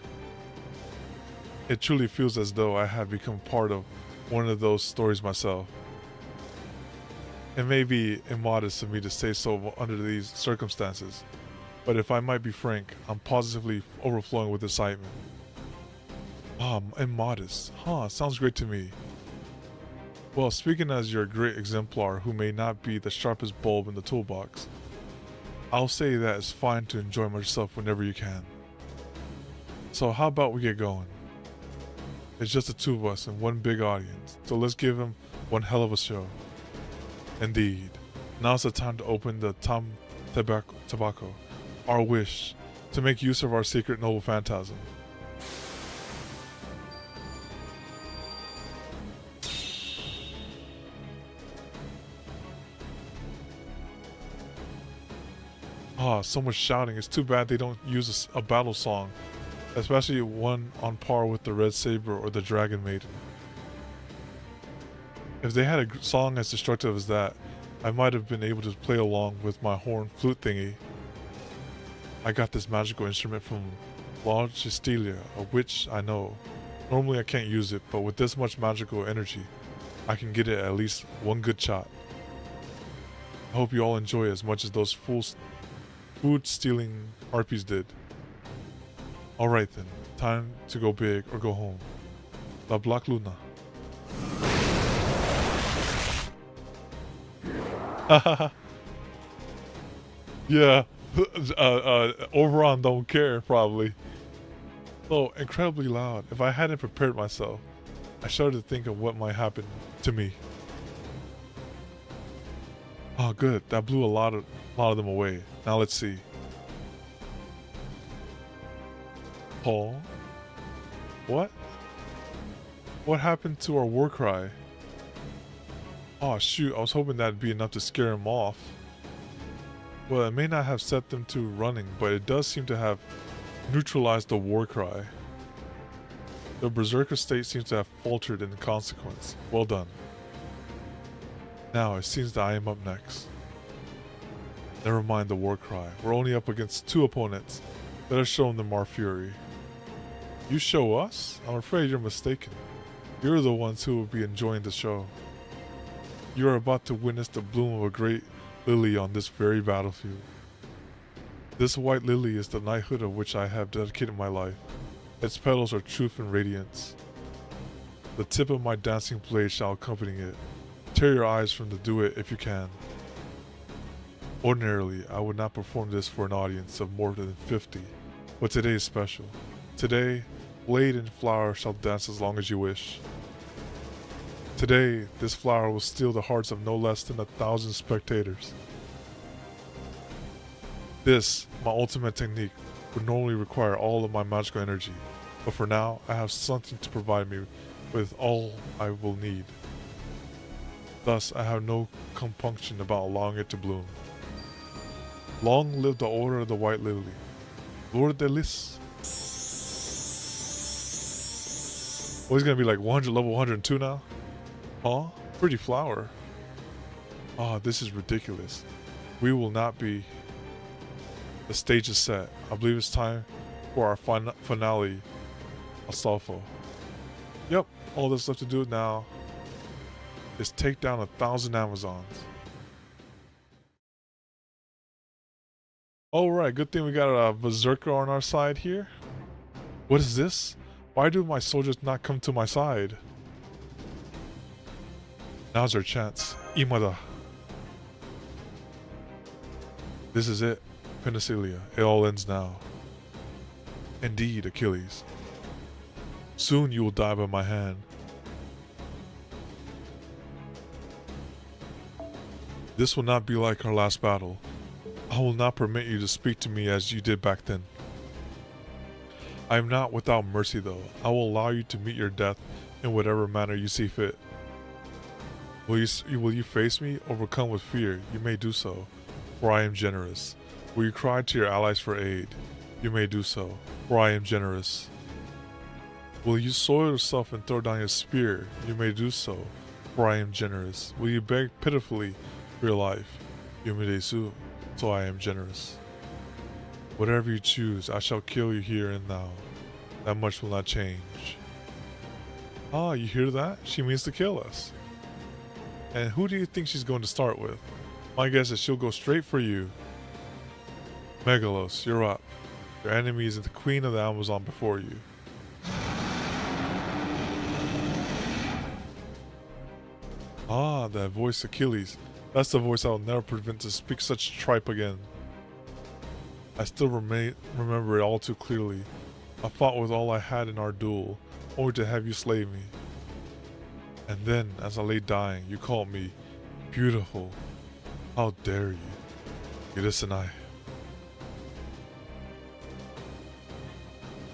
It truly feels as though I have become part of one of those stories myself. It may be immodest of me to say so under these circumstances, but if I might be frank, I'm positively overflowing with excitement. Ah, immodest. Huh, sounds great to me. Well, speaking as your great exemplar who may not be the sharpest bulb in the toolbox, I'll say that it's fine to enjoy myself whenever you can. So how about we get going? It's just the two of us and one big audience, so let's give him one hell of a show. Indeed, now's the time to open the Tobacco, our wish, to make use of our secret noble phantasm. Ah, so much shouting. It's too bad they don't use a battle song, especially one on par with the Red Saber or the Dragon Maiden. If they had a song as destructive as that, I might have been able to play along with my horn flute thingy. I got this magical instrument from Logistilia, a witch I know. Normally I can't use it, but with this much magical energy, I can get it at least one good shot. I hope you all enjoy as much as those food-stealing harpies did. Alright then, time to go big or go home. La Black Luna. Yeah, Oberon don't care, probably. so incredibly loud. If I hadn't prepared myself, I started to think of what might happen to me. Oh, good. That blew a lot of them away. Now let's see. Paul? What? What happened to our war cry? Oh shoot, I was hoping that'd be enough to scare him off. Well, it may not have set them to running, but it does seem to have neutralized the war cry. The berserker state seems to have faltered in consequence. Well done. Now it seems that I am up next. Never mind the war cry. We're only up against 2 opponents. Let us show them our fury. You show us? I'm afraid you're mistaken. You're the ones who will be enjoying the show. You are about to witness the bloom of a great lily on this very battlefield. This white lily is the knighthood of which I have dedicated my life. Its petals are truth and radiance. The tip of my dancing blade shall accompany it. Tear your eyes from the do it if you can. Ordinarily, I would not perform this for an audience of more than 50, but today is special. Today, blade and flower shall dance as long as you wish. Today, this flower will steal the hearts of no less than 1,000 spectators. This, my ultimate technique, would normally require all of my magical energy, but for now, I have something to provide me with all I will need. Thus, I have no compunction about allowing it to bloom. Long live the Order of the White Lily. Lord de Lis. Oh, he's gonna be like 100, level 102 now? Huh? Pretty flower. Ah, this is ridiculous. We will not be. The stage is set. I believe it's time for our finale, Astolfo. Yep, all that's left to do now is take down 1,000 Amazons. Alright, good thing we got a berserker on our side here. What is this? Why do my soldiers not come to my side? Now's our chance. Imada. This is it. Penicilia. It all ends now. Indeed, Achilles. Soon you will die by my hand. This will not be like our last battle. I will not permit you to speak to me as you did back then. I am not without mercy though. I will allow you to meet your death in whatever manner you see fit. Will you face me? Overcome with fear, you may do so, for I am generous. Will you cry to your allies for aid? You may do so, for I am generous. Will you soil yourself and throw down your spear? You may do so, for I am generous. Will you beg pitifully for your life? You may do so, so I am generous. Whatever you choose, I shall kill you here and now. That much will not change. Ah, you hear that? She means to kill us. And who do you think she's going to start with? My guess is she'll go straight for you. Megalos, you're up. Your enemy is the queen of the Amazon before you. Ah, that voice Achilles. That's the voice I'll never prevent to speak such tripe again. I still remember it all too clearly. I fought with all I had in our duel, only to have you slay me. And then, as I lay dying, you called me beautiful. How dare you? Ulysses.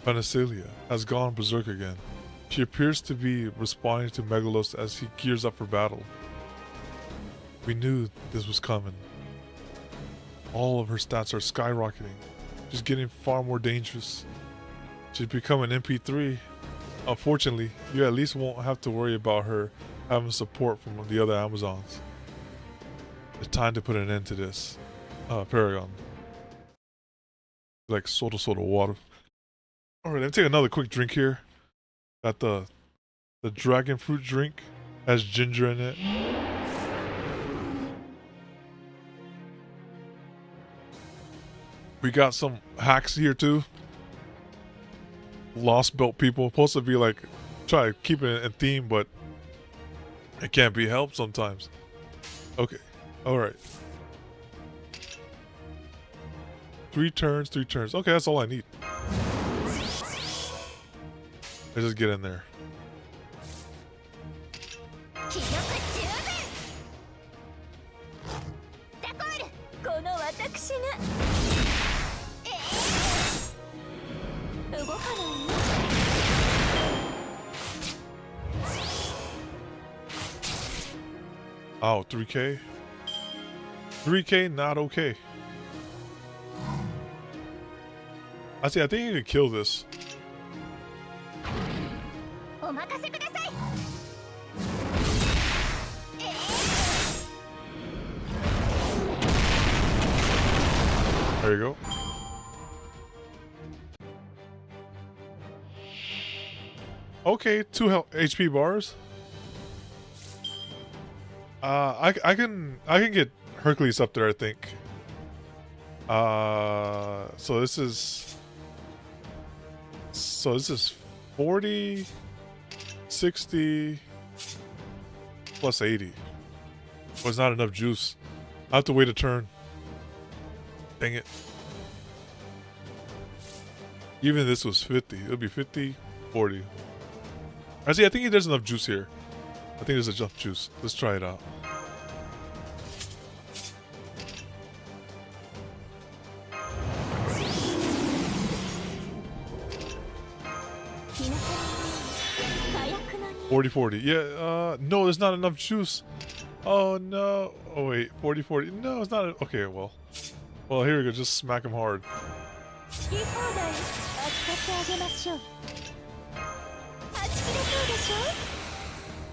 Penicilia has gone berserk again. She appears to be responding to Megalos as he gears up for battle. We knew this was coming. All of her stats are skyrocketing. She's getting far more dangerous. She's become an MP3. Unfortunately, you at least won't have to worry about her having support from the other Amazons. It's time to put an end to this. Paragon. Like soda water. Alright, let me take another quick drink here. Got the dragon fruit drink. Has ginger in it. We got some hacks here too. Lost belt people. Supposed to be like, try to keep it in theme, but it can't be helped sometimes. Okay. Alright. 3 turns. Okay, that's all I need. Let's just get in there. 気力十分ダコールこの私が動かないよ Oh, 3K? 3K, not okay. I think you could kill this. お任せください There you go. Okay, 2 HP bars. I can get Hercules up there, I think. So this is 40, 60 plus 80. Was not enough juice. I have to wait a turn. Dang it. Even this was 50. It'll be 50, 40. Actually, I think there's enough juice here. I think there's enough juice. Let's try it out. $40. Yeah, no, there's not enough juice. Oh no. Oh wait, 40. No, it's not. Okay, well, here we go. Just smack him hard.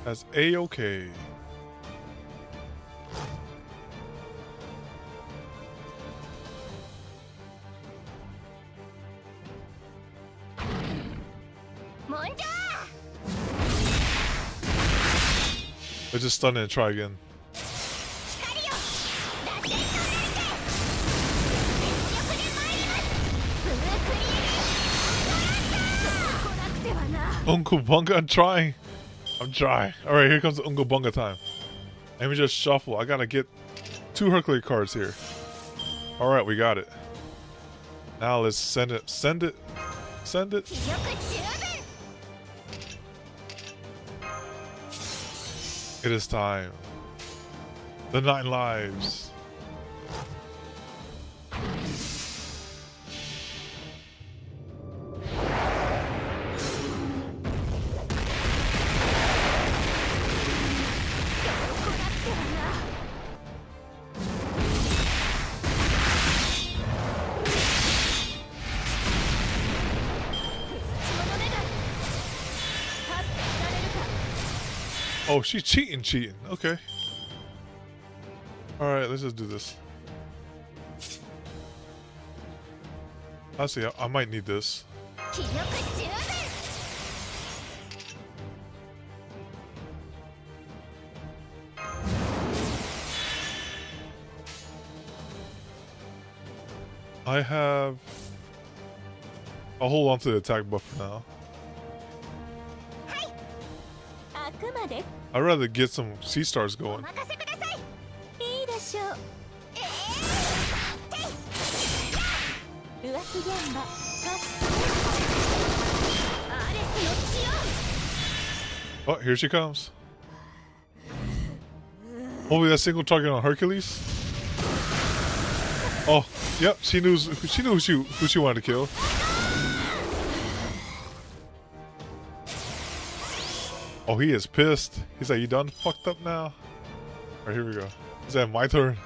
That's A-okay. Let's just stun it and try again. Uncle Bunga, I'm trying. Alright, here comes the Uncle Bunga time. Let me just shuffle. I gotta get 2 Hercules cards here. Alright, we got it. Now let's send it. Send it. It is time. The 9 lives. Oh, she's cheating. Okay. Alright, let's just do this. I see, I might need this. I'll hold on to the attack buff for now. I'd rather get some sea stars going. Oh, here she comes. Hopefully that single target on Hercules. Oh, yep, she knew who she wanted to kill. Oh, he is pissed. He's like, you done fucked up now? Alright, here we go. Is that my turn?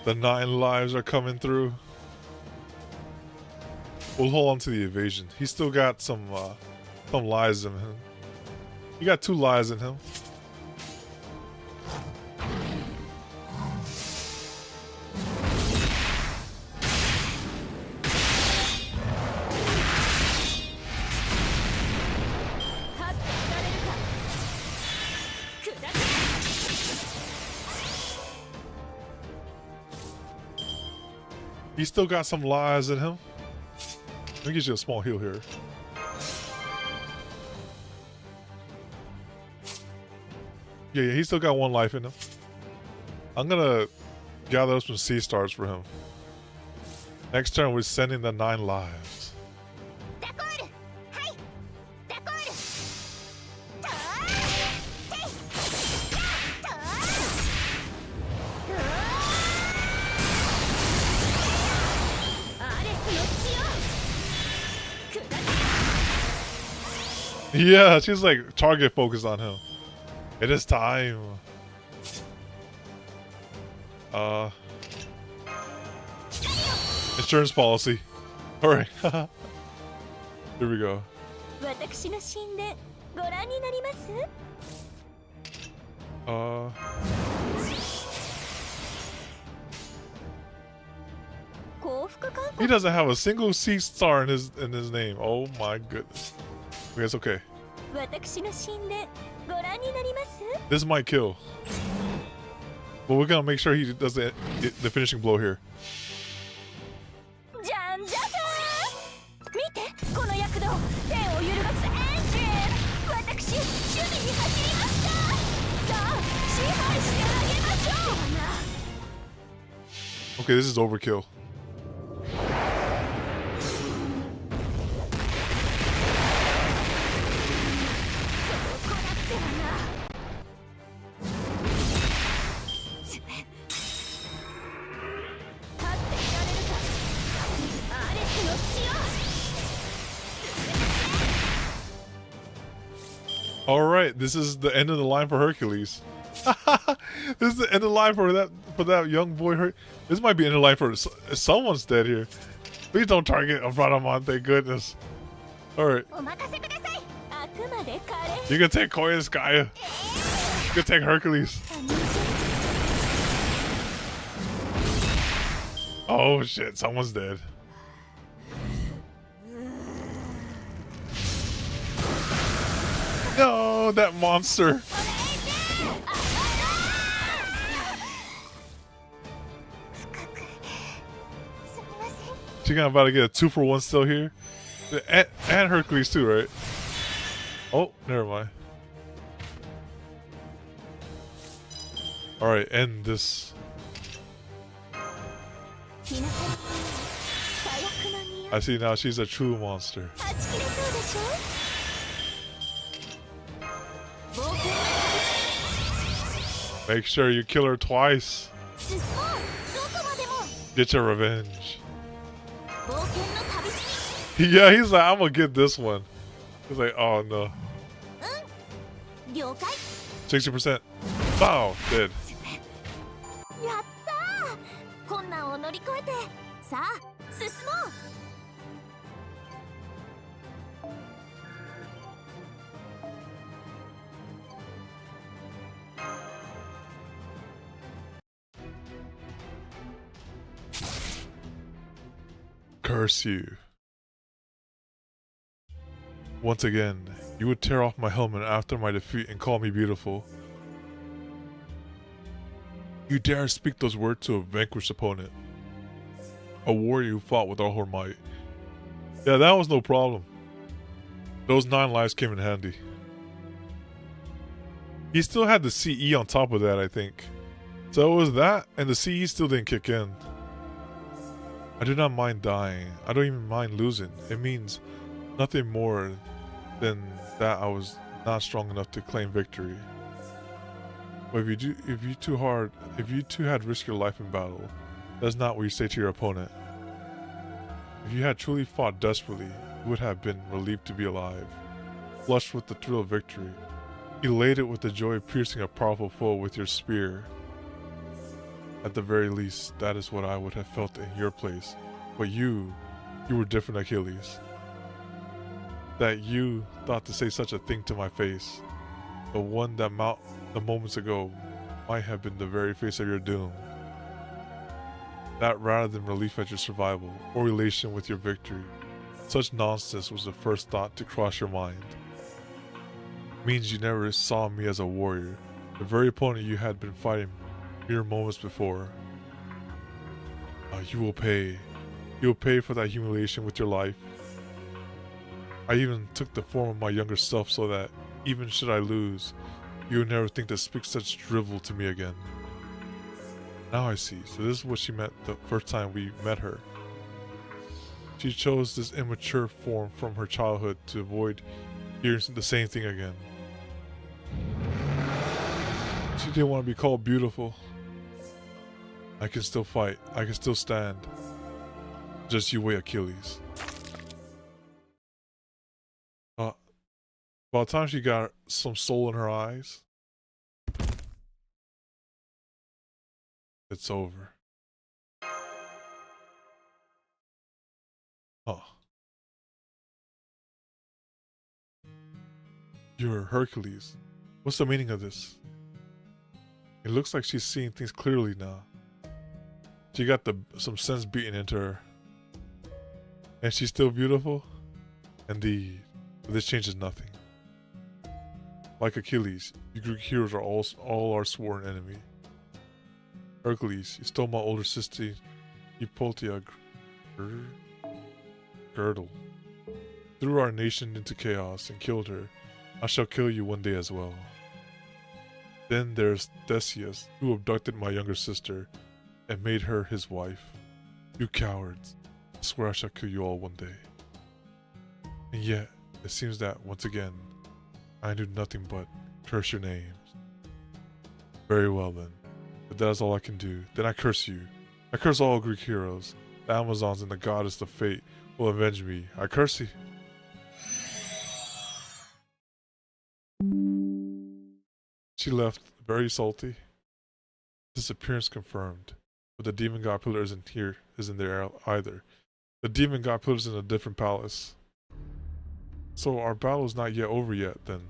The 9 lives are coming through. We'll hold on to the evasion. He's still got some lies in him. He got 2 lies in him. He's still got some lies in him. Let me get you a small heal here. Yeah, he's still got 1 life in him. I'm gonna gather up some sea stars for him. Next turn, we're sending the 9 lives. Yeah, she's like target focused on him. It is time. Insurance policy. Alright. Here we go. He doesn't have a single sea star in his name. Oh my goodness. Okay, it's okay. This might kill. But we're gonna make sure he does the finishing blow here. Okay, this is overkill. Alright, this is the end of the line for Hercules. This is the end of the line for that young boy. This might be end of the line for someone's dead here. Please don't target Abradamon, thank goodness. Alright. You can take Koyaskaya. You can take Hercules. Oh shit, someone's dead. No, that monster. She's about to get a 2-for-1 still here. And Hercules too, right? Oh, never mind. Alright, end this. I see now she's a true monster. Make sure you kill her twice. Get your revenge. Yeah, he's like, I'm gonna get this one. He's like, oh no. 60%. Oh, dead. Curse you. Once again, you would tear off my helmet after my defeat and call me beautiful. You dare speak those words to a vanquished opponent. A warrior who fought with all her might. Yeah, that was no problem. Those 9 lives came in handy. He still had the CE on top of that, I think. So it was that, and the CE still didn't kick in. I do not mind dying. I don't even mind losing. It means nothing more than that I was not strong enough to claim victory. But if you too had risked your life in battle, that's not what you say to your opponent. If you had truly fought desperately, you would have been relieved to be alive, flushed with the thrill of victory, elated with the joy of piercing a powerful foe with your spear. At the very least, that is what I would have felt in your place. But you were different, Achilles. That you thought to say such a thing to my face, the one that the moments ago might have been the very face of your doom. That rather than relief at your survival or relation with your victory, such nonsense was the first thought to cross your mind. Means you never saw me as a warrior, the very opponent you had been fighting mere moments before. You will pay. You will pay for that humiliation with your life. I even took the form of my younger self so that, even should I lose, you would never think to speak such drivel to me again. Now I see. So this is what she meant the first time we met her. She chose this immature form from her childhood to avoid hearing the same thing again. She didn't want to be called beautiful. I can still fight. I can still stand. Just you wait, Achilles. By the time she got some soul in her eyes, it's over. Huh. You're Hercules. What's the meaning of this? It looks like she's seeing things clearly now. She got some sense beaten into her. And she's still beautiful? Indeed. But this changes nothing. Like Achilles, you Greek heroes are all our sworn enemy. Hercules, you stole my older sister, Hippolyta girdle. Threw our nation into chaos and killed her. I shall kill you one day as well. Then there's Theseus, who abducted my younger sister and made her his wife. You cowards. I swear I shall kill you all one day. And yet, it seems that, once again, I do nothing but curse your names. Very well then. If that is all I can do, then I curse you. I curse all Greek heroes. The Amazons and the goddess of fate will avenge me. I curse you. She left, very salty. Disappearance confirmed. But the demon god pillar isn't there either. The demon god pillar's in a different palace. So our battle is not yet over yet, then.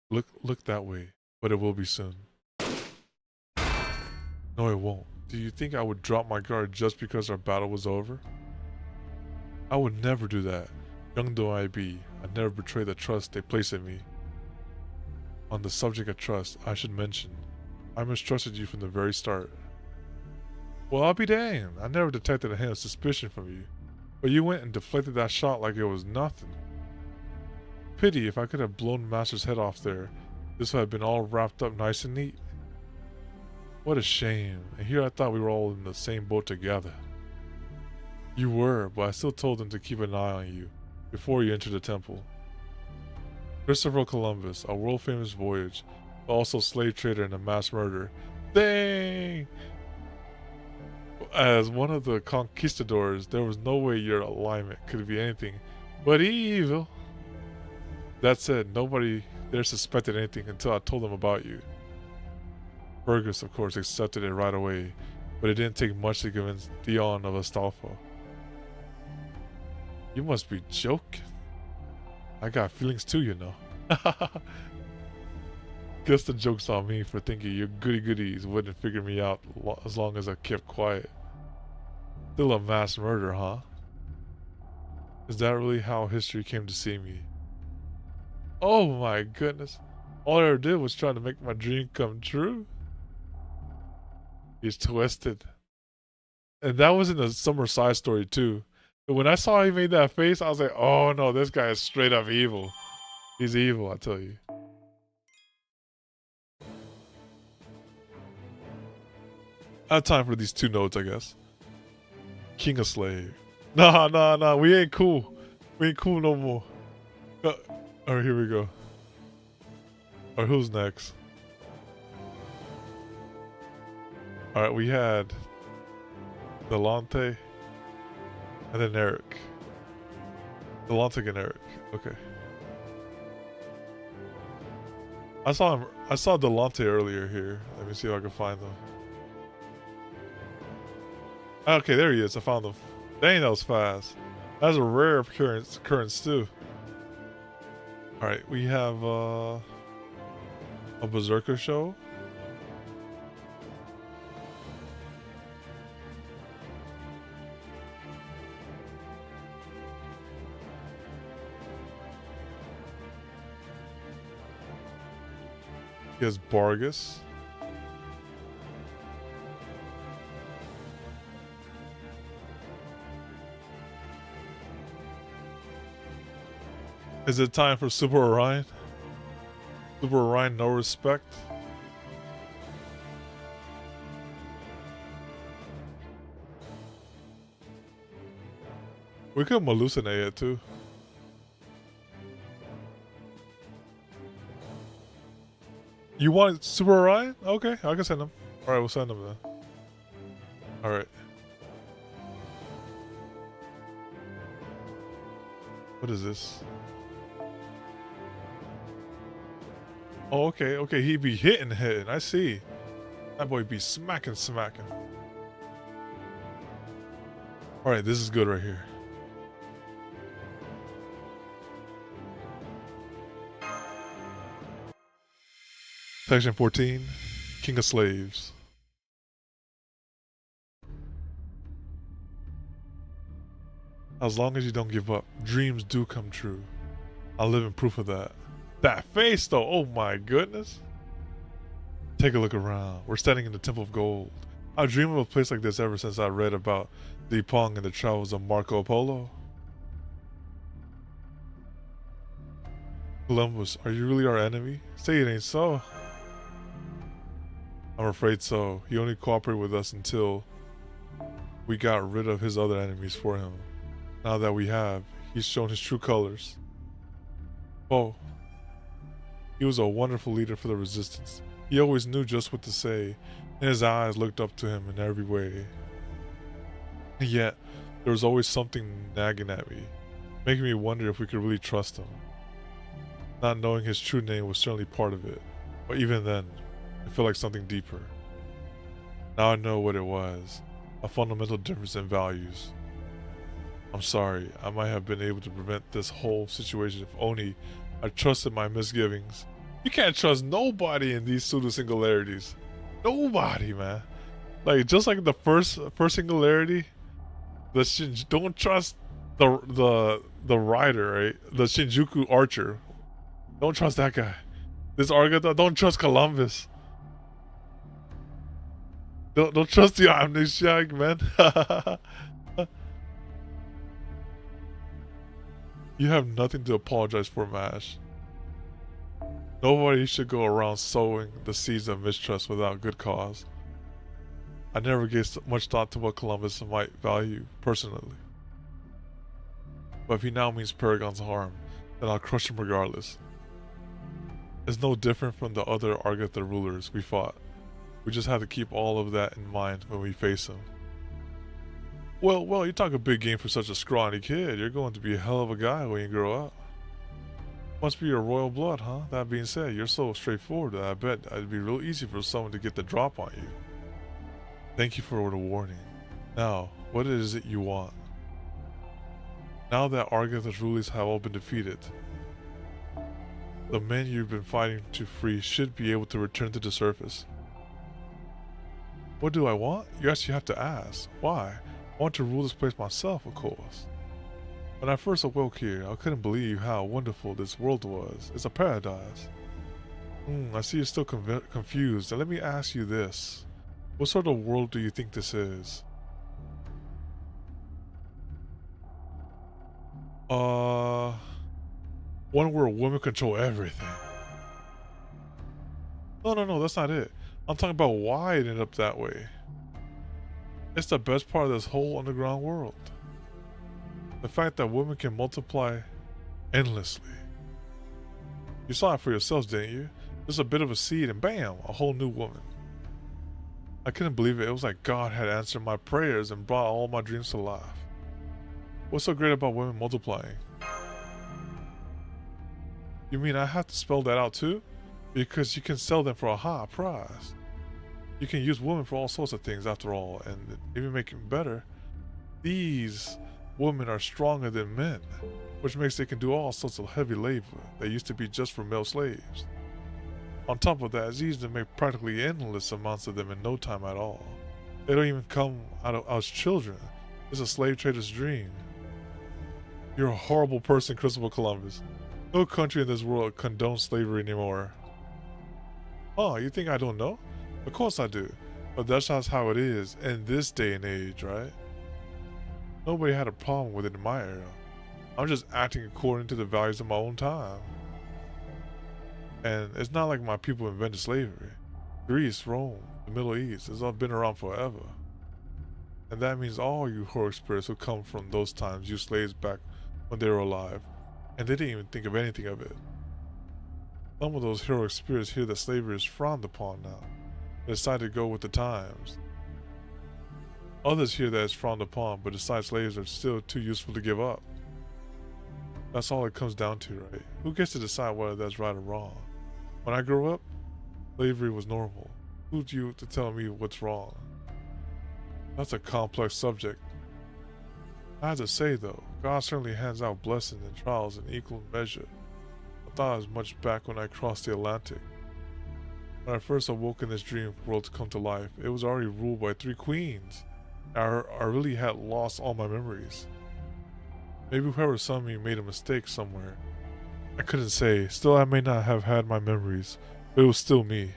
Look that way, but it will be soon. No, it won't. Do you think I would drop my guard just because our battle was over? I would never do that. Young though I be, I'd never betray the trust they place in me. On the subject of trust, I should mention, I mistrusted you from the very start. Well, I'll be damned. I never detected a hint of suspicion from you. But you went and deflected that shot like it was nothing. Pity, if I could have blown Master's head off there, this would have been all wrapped up nice and neat. What a shame, and here I thought we were all in the same boat together. You were, but I still told them to keep an eye on you, before you entered the temple. Christopher Columbus, a world-famous voyage, but also slave trader and a mass murderer. Dang! As one of the conquistadors, there was no way your alignment could be anything but evil. That said, nobody there suspected anything until I told them about you. Fergus, of course, accepted it right away, but it didn't take much to convince Dion of Astolfo. You must be joking. I got feelings too, you know. Guess the joke's on me for thinking your goody-goodies wouldn't figure me out as long as I kept quiet. Still a mass murder, huh? Is that really how history came to see me? Oh my goodness. All I ever did was try to make my dream come true. He's twisted. And that was in the Summer Side Story too. But when I saw he made that face, I was like, oh no, this guy is straight up evil. He's evil, I tell you. I have time for these two notes, I guess. King of Slave. Nah, we ain't cool. We ain't cool no more. Alright, here we go. Alright, who's next? Alright, we had Delante and then Eric. Delante and Eric. Okay. I saw Delante earlier here. Let me see if I can find them. Okay, there he is. I found him. Dang, that was fast. That's a rare occurrence too. Alright, we have a Berserker show. He has Bargus. Is it time for Super Orion? Super Orion, no respect? We could hallucinate it too. You want Super Orion? Okay, I can send him. Alright, we'll send him then. Alright. What is this? Oh, okay, he be hitting. I see. That boy be smacking. Alright, this is good right here. Section 14, King of Slaves. As long as you don't give up, dreams do come true. I live in proof of that. That face though, oh my goodness. Take a look around. We're standing in the Temple of Gold. I dream of a place like this ever since I read about the Pong and the travels of Marco Polo. Columbus, are you really our enemy? Say it ain't so. I'm afraid so. He only cooperated with us until we got rid of his other enemies for him. Now that we have, he's shown his true colors. Oh, he was a wonderful leader for the resistance. He always knew just what to say, and his eyes looked up to him in every way. And yet, there was always something nagging at me, making me wonder if we could really trust him. Not knowing his true name was certainly part of it, but even then, it felt like something deeper. Now I know what it was, a fundamental difference in values. I'm sorry, I might have been able to prevent this whole situation if only I trusted my misgivings. You can't trust nobody in these pseudo singularities. Nobody, man. Like just like the first singularity, don't trust the rider, right? The Shinjuku archer. Don't trust that guy. This Argata, don't trust Columbus. Don't trust the amnesiac, man. You have nothing to apologize for, Mash. Nobody should go around sowing the seeds of mistrust without good cause. I never gave much thought to what Columbus might value personally. But if he now means Paragon's harm, then I'll crush him regardless. It's no different from the other Argatha rulers we fought. We just have to keep all of that in mind when we face him. Well, you talk a big game for such a scrawny kid. You're going to be a hell of a guy when you grow up. Must be your royal blood, huh? That being said, you're so straightforward that I bet it'd be real easy for someone to get the drop on you. Thank you for the warning. Now, what is it you want? Now that Argatha's rulers have all been defeated, the men you've been fighting to free should be able to return to the surface. What do I want? You actually have to ask. Why? I want to rule this place myself, of course. When I first awoke here, I couldn't believe how wonderful this world was. It's a paradise. I see you're still confused. Now let me ask you this. What sort of world do you think this is? One where women control everything. No, that's not it. I'm talking about why it ended up that way. It's the best part of this whole underground world. The fact that women can multiply endlessly. You saw it for yourselves, didn't you? Just a bit of a seed and bam, a whole new woman. I couldn't believe it. It was like God had answered my prayers and brought all my dreams to life. What's so great about women multiplying? You mean I have to spell that out too? Because you can sell them for a high price. You can use women for all sorts of things after all, and even make it better. These women are stronger than men, which makes they can do all sorts of heavy labor that used to be just for male slaves. On top of that, it's easy to make practically endless amounts of them in no time at all. They don't even come out as children. It's a slave trader's dream. You're a horrible person, Christopher Columbus. No country in this world condones slavery anymore. Oh, you think I don't know? Of course I do. But that's just how it is in this day and age, right? Nobody had a problem with it in my era. I'm just acting according to the values of my own time. And it's not like my people invented slavery. Greece, Rome, the Middle East, it's all been around forever. And that means all you heroic spirits who come from those times used slaves back when they were alive, and they didn't even think of anything of it. Some of those heroic spirits hear that slavery is frowned upon now, and decide to go with the times. Others hear that it's frowned upon, but decide slaves are still too useful to give up. That's all it comes down to, right? Who gets to decide whether that's right or wrong? When I grew up, slavery was normal. Who's you to tell me what's wrong? That's a complex subject. I have to say though, God certainly hands out blessings and trials in equal measure. I thought as much back when I crossed the Atlantic. When I first awoke in this dream world to come to life, it was already ruled by 3 queens. I really had lost all my memories. Maybe whoever saw me made a mistake somewhere. I couldn't say. Still, I may not have had my memories, but it was still me.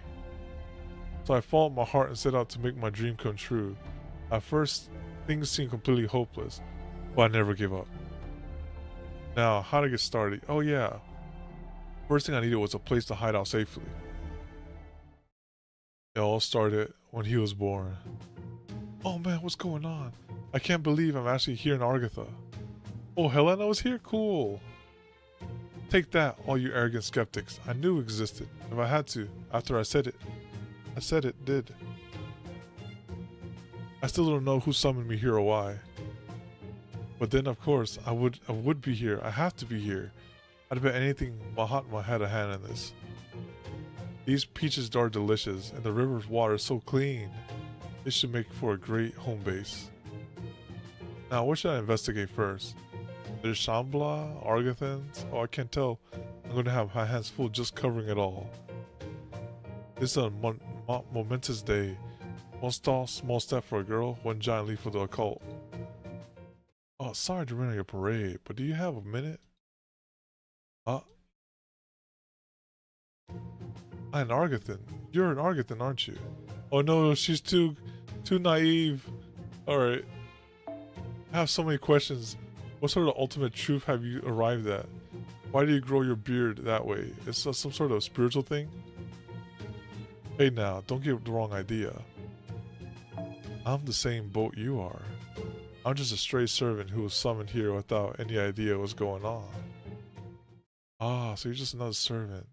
So I followed my heart and set out to make my dream come true. At first, things seemed completely hopeless, but I never gave up. Now, how to get started? Oh yeah. First thing I needed was a place to hide out safely. It all started when he was born. Oh man, what's going on? I can't believe I'm actually here in Argatha. Oh, Helena was here? Cool. Take that, all you arrogant skeptics. I knew it existed, if I had to, after I said it. I said it did. I still don't know who summoned me here or why. But then, of course, I would be here. I have to be here. I'd bet anything Mahatma had a hand in this. These peaches are delicious, and the river's water is so clean. This should make for a great home base. Now, what should I investigate first? There's Shambhala, Argathans. Oh, I can't tell. I'm going to have my hands full just covering it all. This is a momentous day. One small step for a girl, one giant leap for the occult. Oh, sorry to ruin your parade, but do you have a minute? I'm an Argathan. You're an Argathan, aren't you? Oh no, she's too naive. Alright. I have so many questions. What sort of ultimate truth have you arrived at? Why do you grow your beard that way? Is this some sort of spiritual thing? Hey now, don't get the wrong idea. I'm the same boat you are. I'm just a stray servant who was summoned here without any idea what's going on. Ah, so you're just another servant.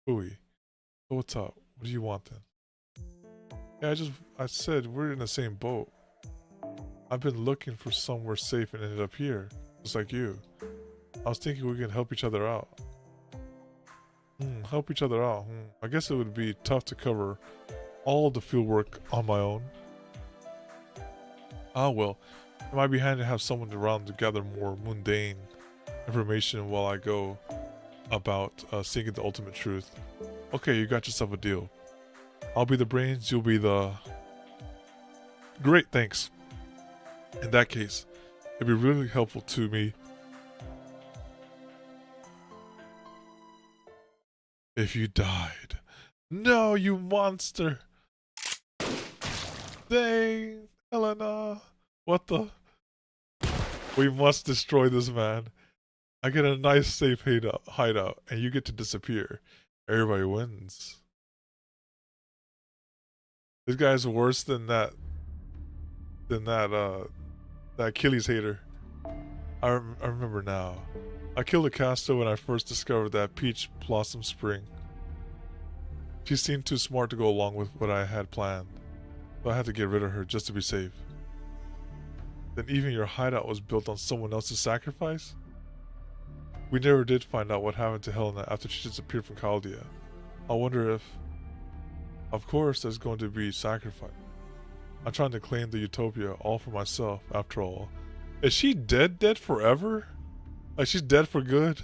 Ooey. So what's up? What do you want then? Yeah, I said we're in the same boat. I've been looking for somewhere safe and ended up here, just like you. I was thinking we can help each other out. Help each other out. I guess it would be tough to cover all the field work on my own. Ah well, it might be handy to have someone around to gather more mundane information while I go about seeking the ultimate truth. Okay, you got yourself a deal. I'll be the brains, you'll be the... Great, thanks. In that case, it'd be really helpful to me if you died. No, you monster! Dang, Helena! What the? We must destroy this man. I get a nice safe hideout, and you get to disappear. Everybody wins. This guy's worse than that Achilles hater. I remember now. I killed a caster when I first discovered that Peach Blossom Spring. She seemed too smart to go along with what I had planned, so I had to get rid of her just to be safe. Then even your hideout was built on someone else's sacrifice? We never did find out what happened to Helena after she disappeared from Chaldea. I wonder if... Of course there's going to be sacrifice. I'm trying to claim the utopia all for myself, after all. Is she dead forever? Like she's dead for good?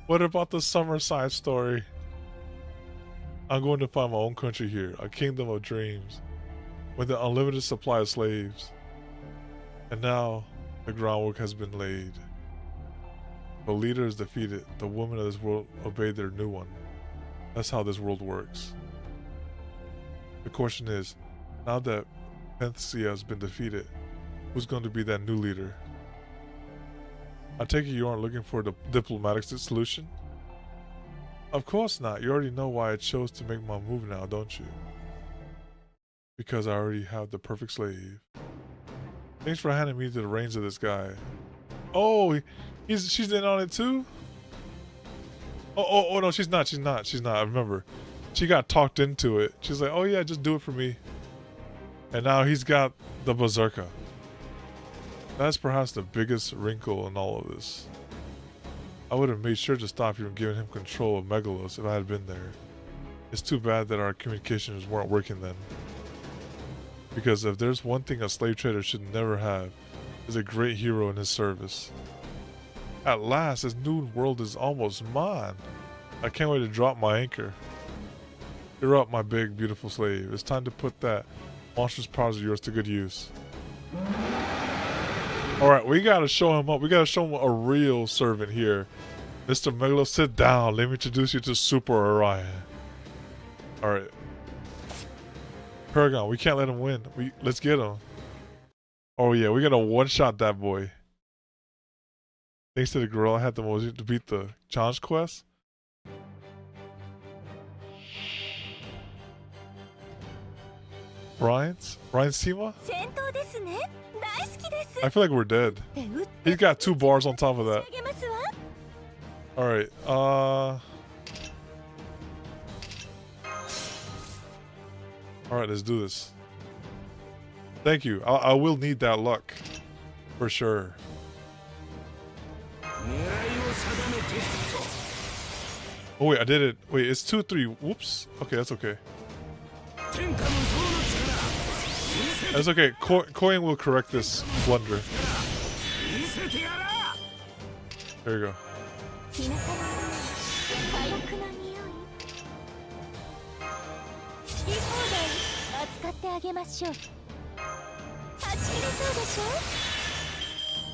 What about the summer side story? I'm going to find my own country here, a kingdom of dreams, with an unlimited supply of slaves. And now, the groundwork has been laid. The leader is defeated, the women of this world obey their new one. That's how this world works. The question is, now that Panthea has been defeated, who's going to be that new leader? I take it you aren't looking for the diplomatic solution? Of course not. You already know why I chose to make my move now, don't you? Because I already have the perfect slave. Thanks for handing me the reins of this guy. Oh, she's in on it too? Oh no, she's not. I remember. She got talked into it. She's like, oh yeah, just do it for me. And now he's got the berserker. That's perhaps the biggest wrinkle in all of this. I would have made sure to stop you from giving him control of Megalos if I had been there. It's too bad that our communications weren't working then. Because if there's one thing a slave trader should never have, is a great hero in his service. At last, this new world is almost mine. I can't wait to drop my anchor. You're up, my big, beautiful slave. It's time to put that monstrous powers of yours to good use. Alright, we gotta show him up. We gotta show him a real servant here. Mr. Megalos, sit down. Let me introduce you to Super Orion. Alright. Paragon, we can't let him win. Let's get him. Oh yeah, we gotta one-shot that boy. Thanks to the gorilla, I had the most to beat the challenge quest. Ryan Sima? I feel like we're dead. He's got 2 bars on top of that. Alright, alright, let's do this. Thank you. I will need that luck. For sure. Oh wait, I did it. Wait, it's 2-3. Whoops. Okay, that's okay. That's okay. Koyan will correct this blunder. There you go.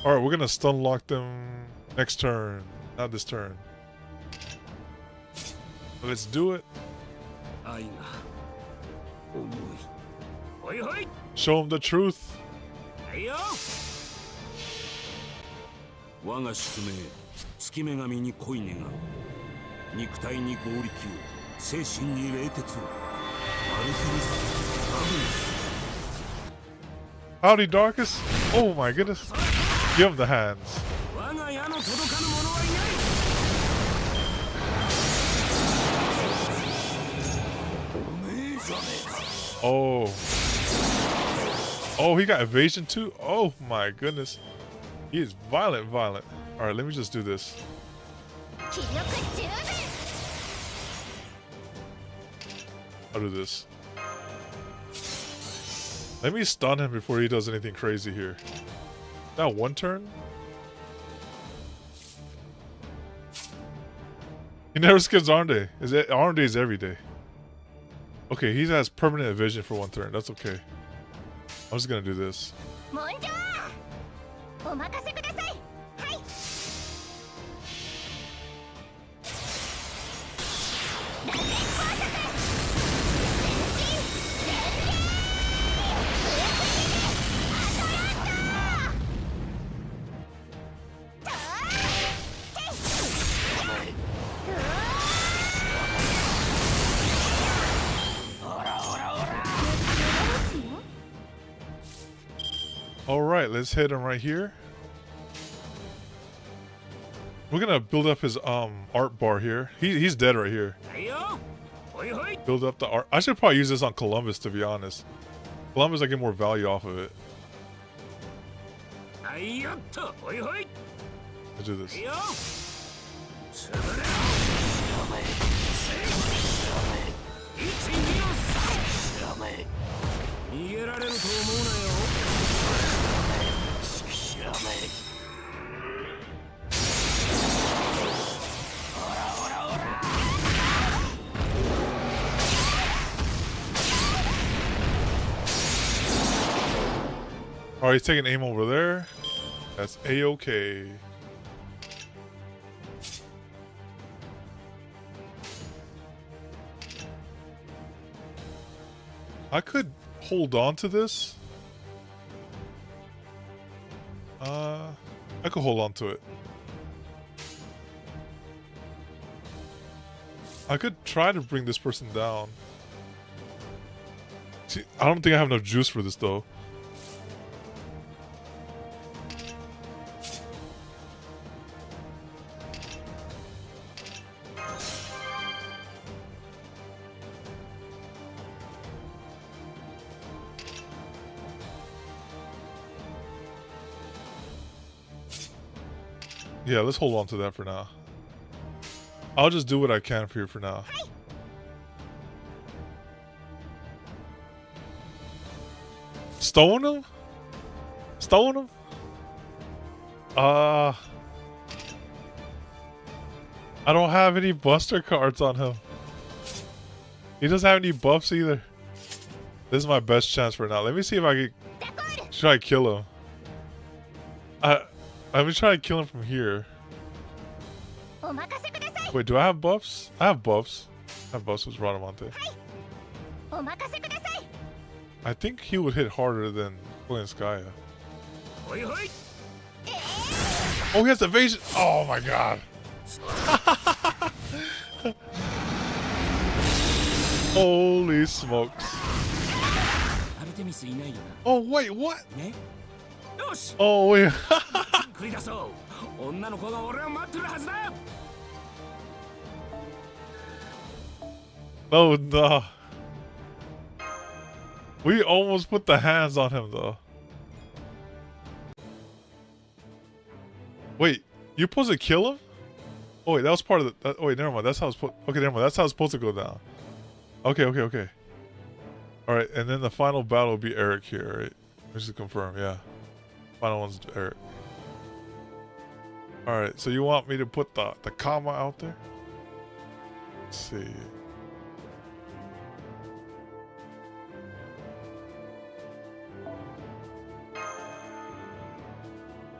Alright, we're gonna stun lock them next turn. Not this turn. Let's do it. Show him the truth. Howdy, Darkus. Oh my goodness. Give him the hands. Oh. Oh, he got evasion too? Oh my goodness. He is violent. Alright, let me just do this. I'll do this. Let me stun him before he does anything crazy here. Now 1 turn? He never skips Arm Day. Arm Day is every day. Okay, he has permanent evasion for 1 turn. That's okay. I'm just gonna do this. Alright, let's hit him right here. We're gonna build up his art bar here. He's dead right here. Build up the art. I should probably use this on Columbus, to be honest. Columbus, I get more value off of it. Let's do this. Alright, he's taking aim over there. That's A-okay. I could hold on to this. I could hold on to it. I could try to bring this person down. See, I don't think I have enough juice for this though. Yeah, let's hold on to that for now. I'll just do what I can for you for now. Stone him? Stone him? I don't have any buster cards on him. He doesn't have any buffs either. This is my best chance for now. Let me see if I can try to kill him. Let me try to kill him from here. Wait, do I have buffs? I have buffs. I have buffs with Radamonte. I think he would hit harder than Skya. Oh, he has evasion! Oh my god! Holy smokes. Oh wait, what? Oh wait. Oh no. We almost put the hands on him though. Wait, you're supposed to kill him? Oh wait, that was part of the. Oh wait, never mind. That's how it's okay. Never mind. That's how it's supposed to go down. Okay. All right, and then the final battle will be Eric here. Right? Just to confirm, yeah. Final one's Eric. All right, so you want me to put the comma out there? Let's see.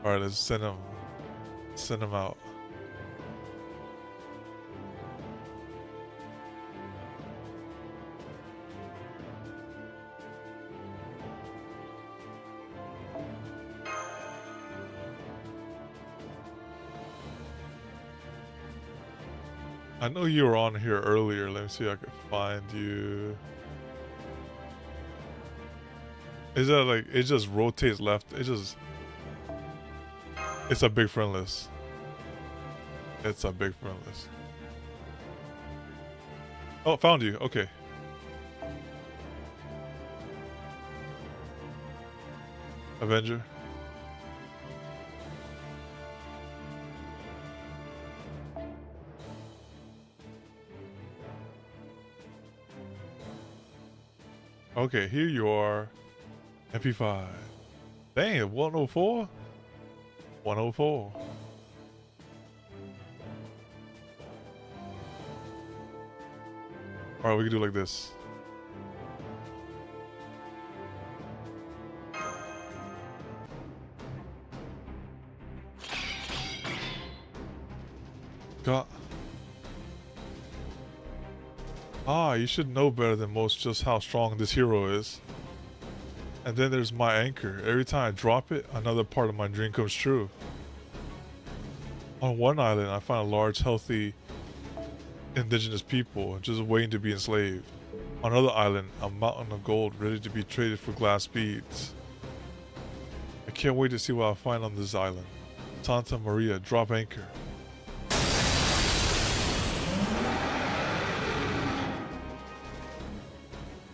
All right, let's send him out. I know you were on here earlier. Let me see if I can find you. Is that like, it just rotates left? It's a big friend list. It's a big friend list. Oh, found you. Okay. Avenger. Okay, here you are. MP5. Dang, 104? 104. Alright, we can do like this. God. You should know better than most just how strong this hero is. And then there's my anchor. Every time I drop it, another part of my dream comes true. On one island, I find a large, healthy, indigenous people just waiting to be enslaved. On another island, a mountain of gold ready to be traded for glass beads. I can't wait to see what I'll find on this island. Santa Maria, drop anchor.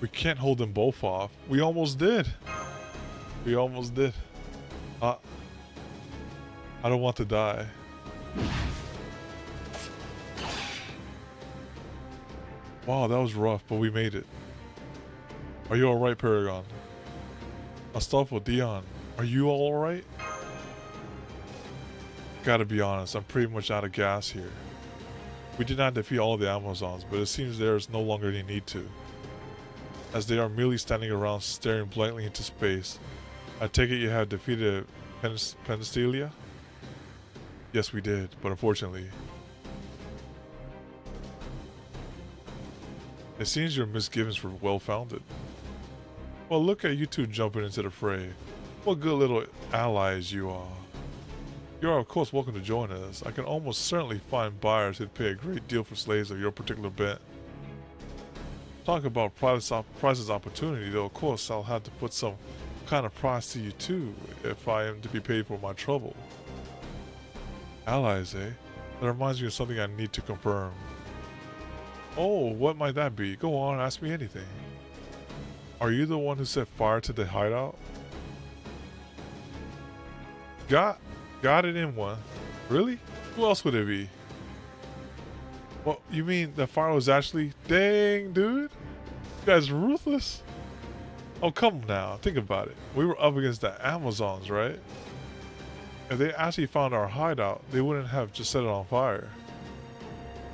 We can't hold them both off. We almost did. We almost did. I don't want to die. Wow, that was rough, but we made it. Are you alright, Paragon? Astolfo, Dion, are you all alright? Gotta be honest, I'm pretty much out of gas here. We did not defeat all of the Amazons, but it seems there is no longer any need to. As they are merely standing around staring blankly into space. I take it you have defeated Penestelia? Yes, we did, but unfortunately. It seems your misgivings were well-founded. Well, look at you two jumping into the fray. What good little allies you are. You are of course welcome to join us. I can almost certainly find buyers who'd pay a great deal for slaves of your particular bent. Talk about prices opportunity, though of course I'll have to put some kind of price to you too, if I am to be paid for my trouble. Allies, eh? That reminds me of something I need to confirm. Oh, what might that be? Go on, ask me anything. Are you the one who set fire to the hideout? Got it in one. Really? Who else would it be? Well, you mean the fire was actually... Dang, dude. You guys are ruthless. Oh, come now. Think about it. We were up against the Amazons, right? If they actually found our hideout, they wouldn't have just set it on fire.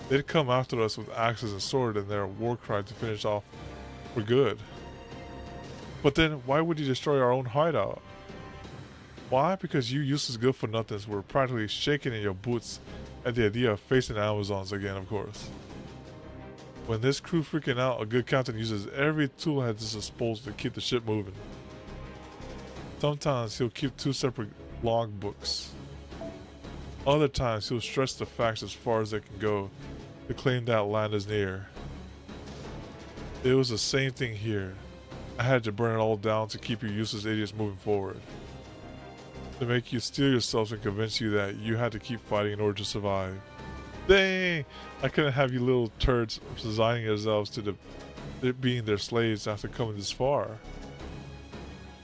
They'd come after us with axes and sword and their war cry to finish off for good. But then, why would you destroy our own hideout? Why? Because you useless good-for-nothings were practically shaking in your boots at the idea of facing Amazons again, of course. When this crew freaking out, a good captain uses every tool at his disposal to keep the ship moving. Sometimes he'll keep 2 separate logbooks. Other times he'll stretch the facts as far as they can go to claim that land is near. It was the same thing here. I had to burn it all down to keep you useless idiots moving forward. To make you steel yourselves and convince you that you had to keep fighting in order to survive. Dang! I couldn't have you little turds resigning yourselves to being their slaves after coming this far.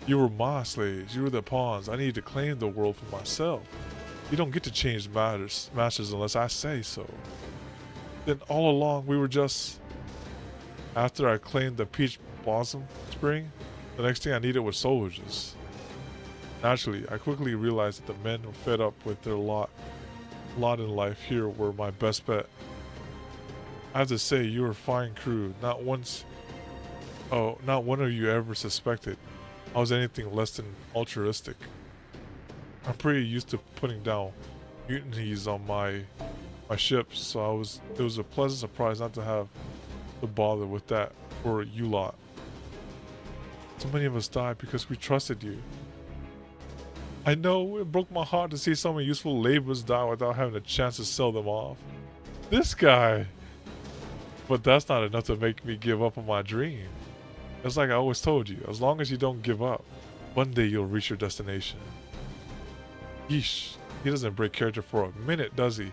You were my slaves. You were the pawns. I needed to claim the world for myself. You don't get to change masters unless I say so. Then all along we were just... After I claimed the Peach Blossom Spring, the next thing I needed was soldiers. Naturally, I quickly realized that the men who fed up with their lot in life here were my best bet. I have to say, you were a fine crew. Not one of you ever suspected I was anything less than altruistic. I'm pretty used to putting down mutinies on my ships, so it was a pleasant surprise not to have to bother with that for you lot. So many of us died because we trusted you. I know, it broke my heart to see so many useful laborers die without having a chance to sell them off. This guy! But that's not enough to make me give up on my dream. It's like I always told you, as long as you don't give up, one day you'll reach your destination. Yeesh, he doesn't break character for a minute, does he?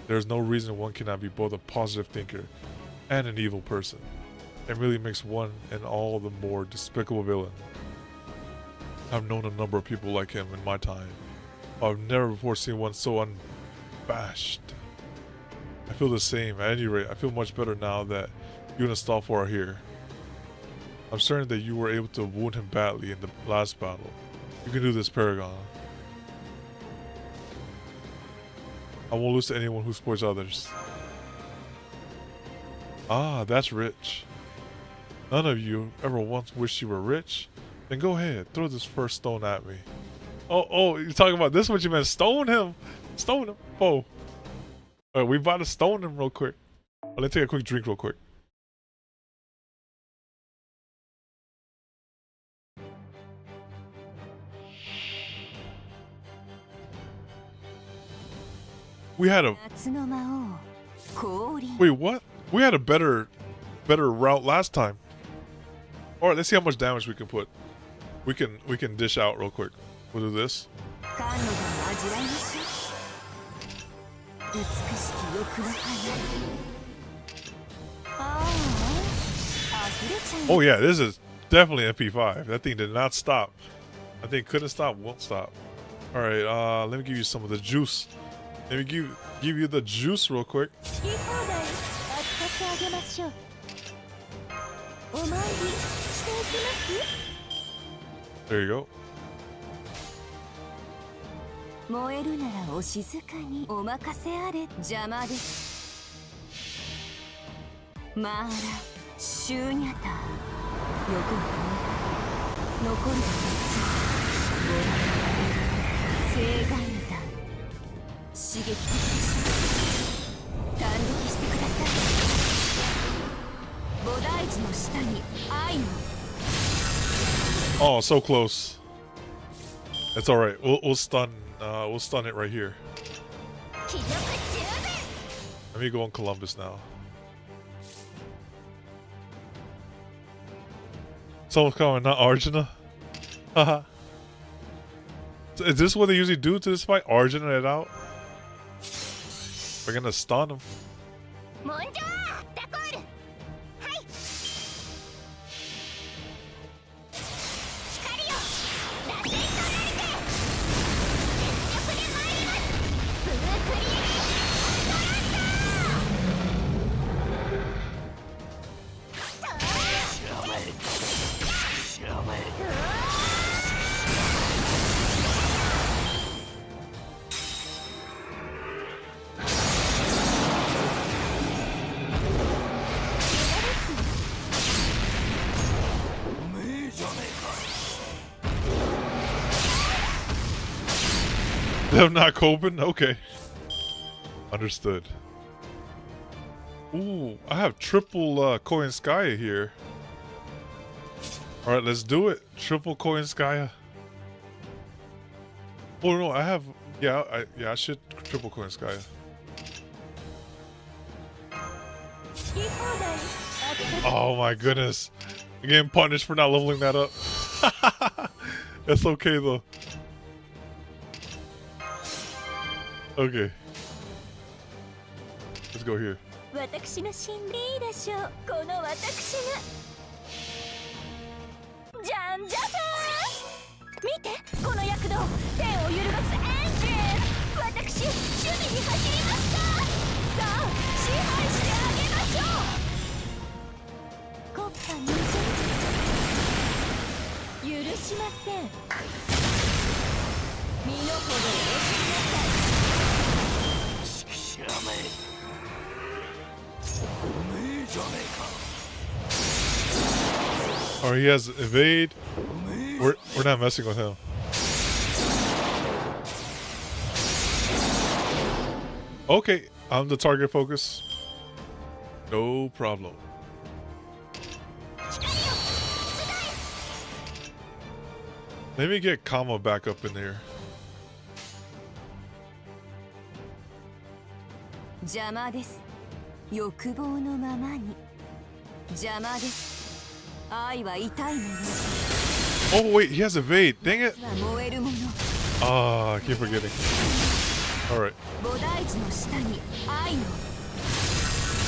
There's no reason one cannot be both a positive thinker and an evil person. It really makes one and all the more despicable villain. I've known a number of people like him in my time. I've never before seen one so unabashed. I feel the same. At any rate, I feel much better now that you and Astolfo are here. I'm certain that you were able to wound him badly in the last battle. You can do this, Paragon. I won't lose to anyone who spoils others. Ah, that's rich. None of you ever once wished you were rich? Then go ahead, throw this first stone at me. Oh, you're talking about this? What you meant? Stone him? Stone him? Oh. Alright, we about to stone him real quick. Let's take a quick drink real quick. We had a... Wait, what? We had a better route last time. Alright, let's see how much damage we can put. We can dish out real quick. We'll do this. Oh yeah, this is definitely MP5. That thing did not stop. That thing couldn't stop, won't stop. Alright, let me give you some of the juice. Let me give you the juice real quick. There you go. Oh, so close. It's alright. We'll stun we'll stun it right here. Let me go on Columbus now. Someone's coming, not Arjuna. Haha. Is this what they usually do to this fight? Arjuna it out? We're gonna stun him. Them not coping? Okay. Understood. Ooh, I have triple Koenskaya here. Alright, let's do it. Triple Koenskaya. Oh no, I have... Yeah, I should triple Koenskaya. Oh my goodness. I'm getting punished for not leveling that up. That's okay though. Okay. Let's go here. Or he has evade. We're not messing with him. Okay, I'm the target focus. No problem. Let me get Kama back up in there. Oh wait, he has evade. Dang it. Ah, I keep forgetting. Alright.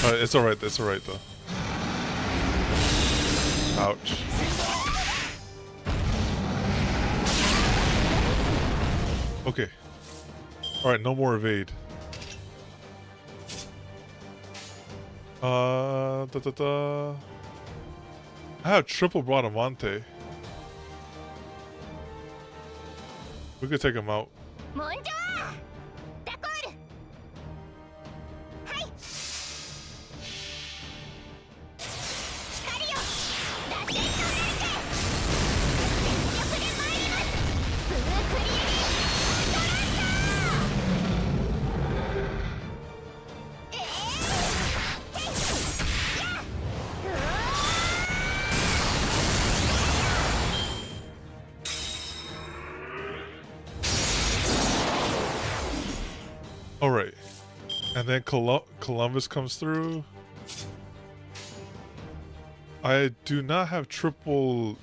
Alright, it's alright, it's alright though. Ouch. Okay. Alright, no more evade. I have triple Bradamante. We could take him out. Alright. And then Columbus comes through. I do not have triple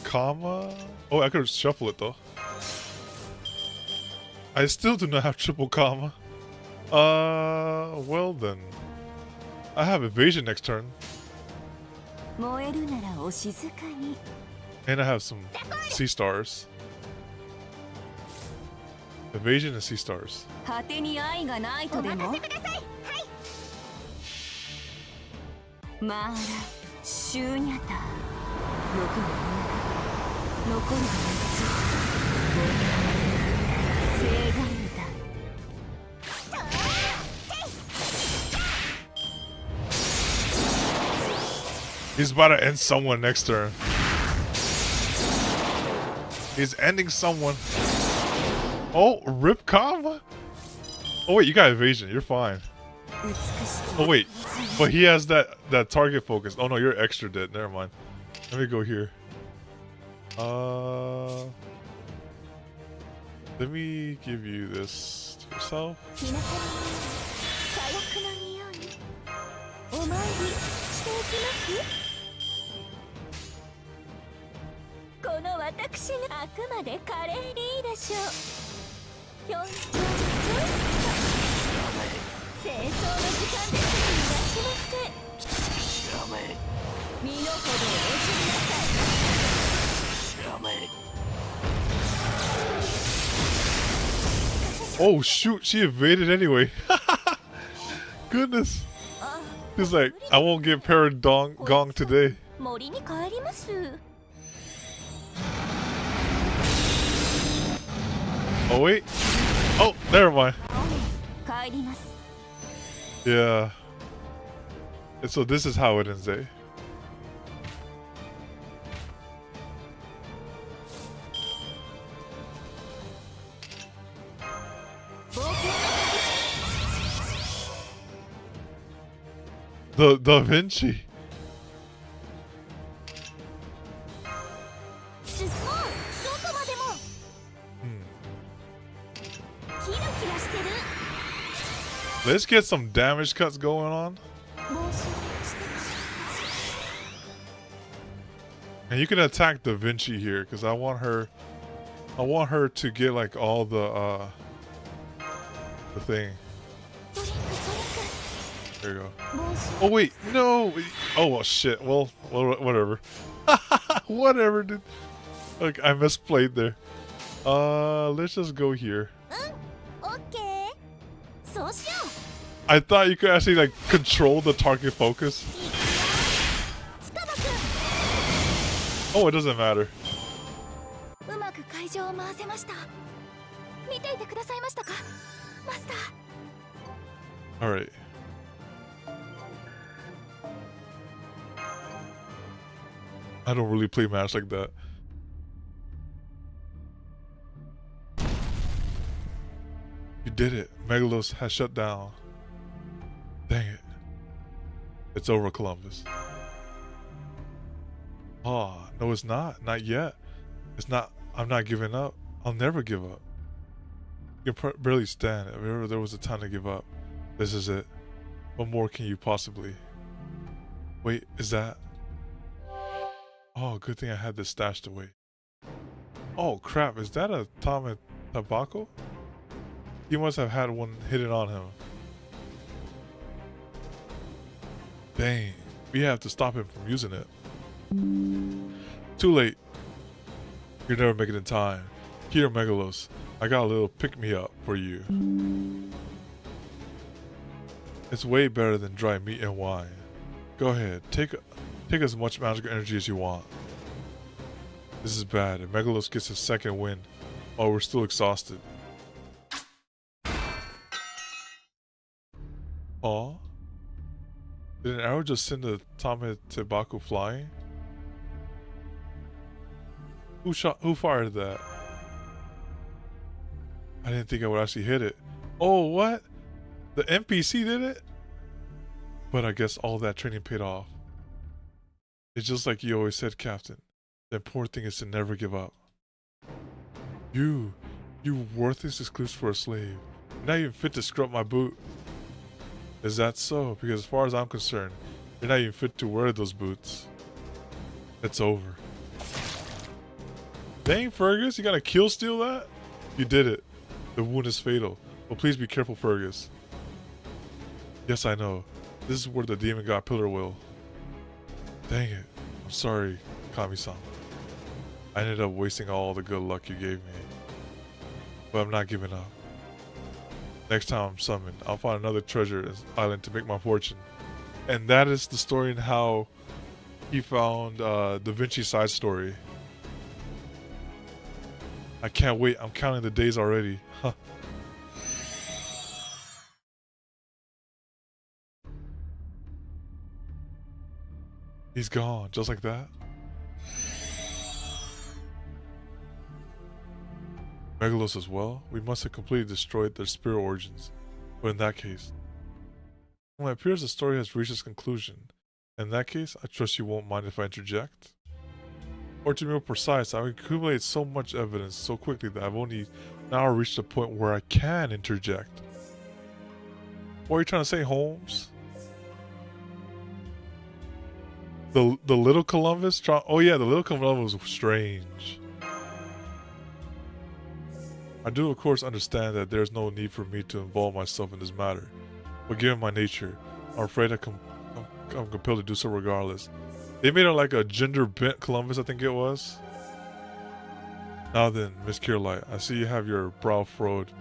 Kama. Oh, I could shuffle it though. I still do not have triple Kama. Well then. I have evasion next turn. And I have some sea stars. Evasion and sea stars. He's about to end someone next turn. He's ending someone. Oh, Rip Kama? Oh wait, you got evasion. You're fine. Oh wait, but he has that target focus. Oh no, you're extra dead. Never mind. Let me go here. Let me give you this to yourself. 皆様火薬の匂いお参りしていきますこの私があくまで華麗にいいでしょうひょんひょんひょん清掃の時間ですにいらしませ身の程をおじりなさい Oh shoot, she evaded anyway. Goodness. He's like, I won't get gong today. 森に帰ります Oh wait. Oh, never mind. 帰ります Yeah. And so this is how it ends, eh? The Da Vinci. すごいどこまでも キラキラしてる Let's get some damage cuts going on. 申し訳してます And you can attack Da Vinci here because I want her to get like all the thing. There you go. Oh wait, no. Oh well, shit. Well, whatever. Whatever, dude. Look, I misplayed there. Let's just go here. オッケーそうしよ I thought you could actually like control the target focus. う双葉く Oh, it doesn't matter. んうまく会場を回せました見ていてくださいましたかマスター All right. I don't really play match like that. You did it. Megalos has shut down. Dang it. It's over, Columbus. Oh, no it's not. Not yet. It's not. I'm not giving up. I'll never give up. You can barely stand. If ever there was a time to give up, this is it. What more can you possibly? Wait, is that? Oh, good thing I had this stashed away. Oh crap, is that a Tame Tabako? He must have had one hidden on him. Dang, we have to stop him from using it. Too late. You'll never make it in time. Here, Megalos, I got a little pick-me-up for you. It's way better than dry meat and wine. Go ahead, take as much magical energy as you want. This is bad. If Megalos gets his second win, oh, we're still exhausted. Aw. Did an arrow just send the Tame Tobacco flying? Who fired that? I didn't think I would actually hit it. Oh, what? The NPC did it? But I guess all that training paid off. It's just like you always said, Captain. The important thing is to never give up. You worthless exclusive for a slave. You're not even fit to scrub my boot. Is that so? Because as far as I'm concerned, you're not even fit to wear those boots. It's over. Dang, Fergus, you gotta kill steal that? You did it. The wound is fatal. But please be careful, Fergus. Yes, I know. This is where the demon god pillar will. Dang it. I'm sorry, Kami-san. I ended up wasting all the good luck you gave me. But I'm not giving up. Next time I'm summoned, I'll find another treasure island to make my fortune. And that is the story and how he found Da Vinci's side story. I can't wait. I'm counting the days already. Huh. He's gone, just like that. Megalos as well? We must have completely destroyed their spirit origins. But in that case... Well, it appears the story has reached its conclusion. In that case, I trust you won't mind if I interject? Or to be more precise, I've accumulated so much evidence so quickly that I've only now reached a point where I can interject. What are you trying to say, Holmes? The little Columbus? Oh yeah, the little Columbus was strange. I do of course understand that there's no need for me to involve myself in this matter, but given my nature, I'm afraid I'm compelled to do so regardless. They made it like a gender-bent Columbus, I think it was. Now then, Miss Kierlight, I see you have your brow furrowed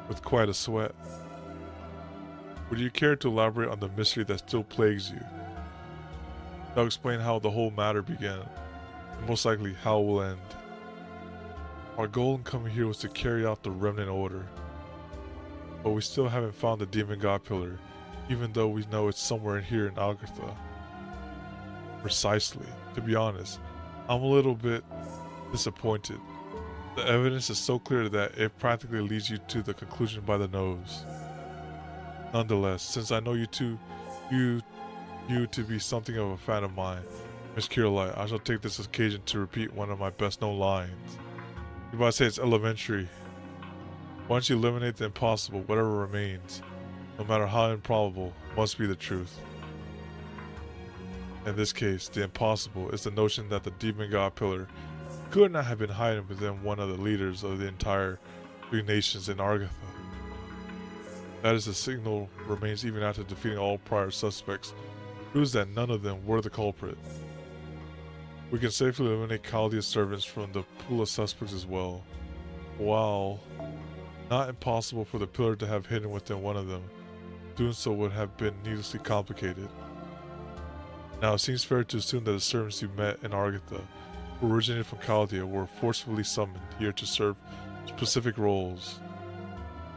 with quite a sweat. Would you care to elaborate on the mystery that still plagues you? That'll explain how the whole matter began, and most likely how it will end. Our goal in coming here was to carry out the remnant order, but we still haven't found the demon god pillar, even though we know it's somewhere in here in Agatha. Precisely. To be honest, I'm a little bit disappointed. The evidence is so clear that it practically leads you to the conclusion by the nose. Nonetheless, since I know you to be something of a fan of mine, Miss Kierlight, I shall take this occasion to repeat one of my best known lines. You might say it's elementary. Once you eliminate the impossible, whatever remains, no matter how improbable, must be the truth. In this case, the impossible is the notion that the demon god pillar could not have been hiding within one of the leaders of the entire 3 nations in Agatha. That is, the signal remains even after defeating all prior suspects, proves that none of them were the culprit. We can safely eliminate Chaldea's servants from the pool of suspects as well. While not impossible for the pillar to have hidden within one of them, doing so would have been needlessly complicated. Now it seems fair to assume that the servants you met in Agatha, who originated from Chaldea, were forcefully summoned here to serve specific roles.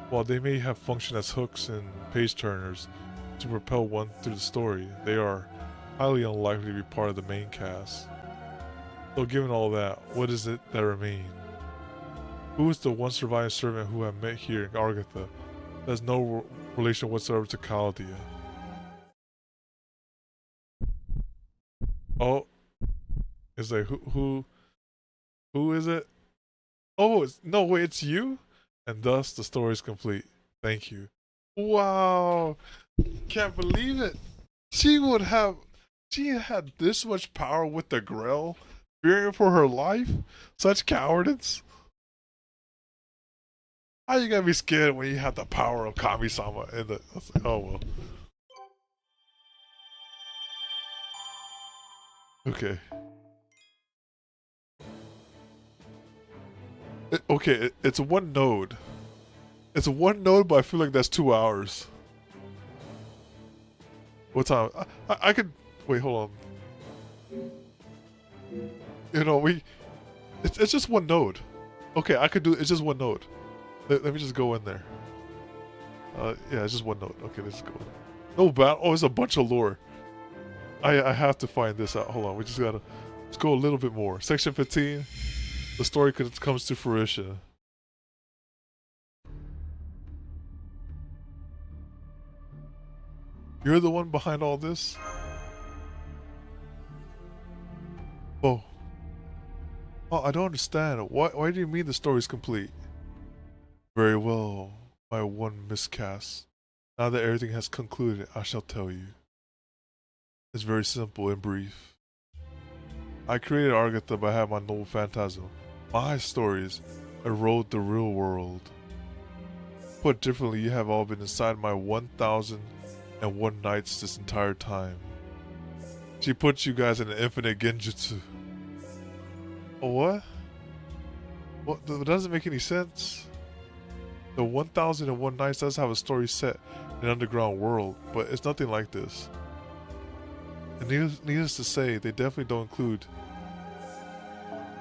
While they may have functioned as hooks and page-turners to propel one through the story, they are highly unlikely to be part of the main cast. So given all that, what is it that remains? Who is the one surviving servant who I met here in Agatha that has no relation whatsoever to Chaldea? Oh, it's like who is it? Oh, no, wait, it's you? And thus the story is complete. Thank you. Wow, can't believe it. She had this much power with the Grell, fearing for her life. Such cowardice. How you gonna be scared when you have the power of Kami-sama in the? I was like, oh well. Okay. It's one node. It's one node, but I feel like that's 2 hours. What time? I could wait. Hold on. You know, it's just one node. Okay, I could do. It's just one node. Let me just go in there. Yeah, it's just one node. Okay, let's go. No battle. Oh, it's a bunch of lore. I have to find this out. Hold on. We just gotta. Let's go a little bit more. Section 15. The story comes to fruition. You're the one behind all this? Oh. Oh, I don't understand. Why do you mean the story's complete? Very well, my one miscast. Now that everything has concluded, I shall tell you. It's very simple and brief. I created Agatha by having my noble phantasm. My stories erode the real world. Put differently, you have all been inside my 1001 nights this entire time. She puts you guys in an infinite genjutsu. Oh, what? What? That doesn't make any sense. The 1001 Nights does have a story set in an underground world, but it's nothing like this. And needless to say, they definitely don't include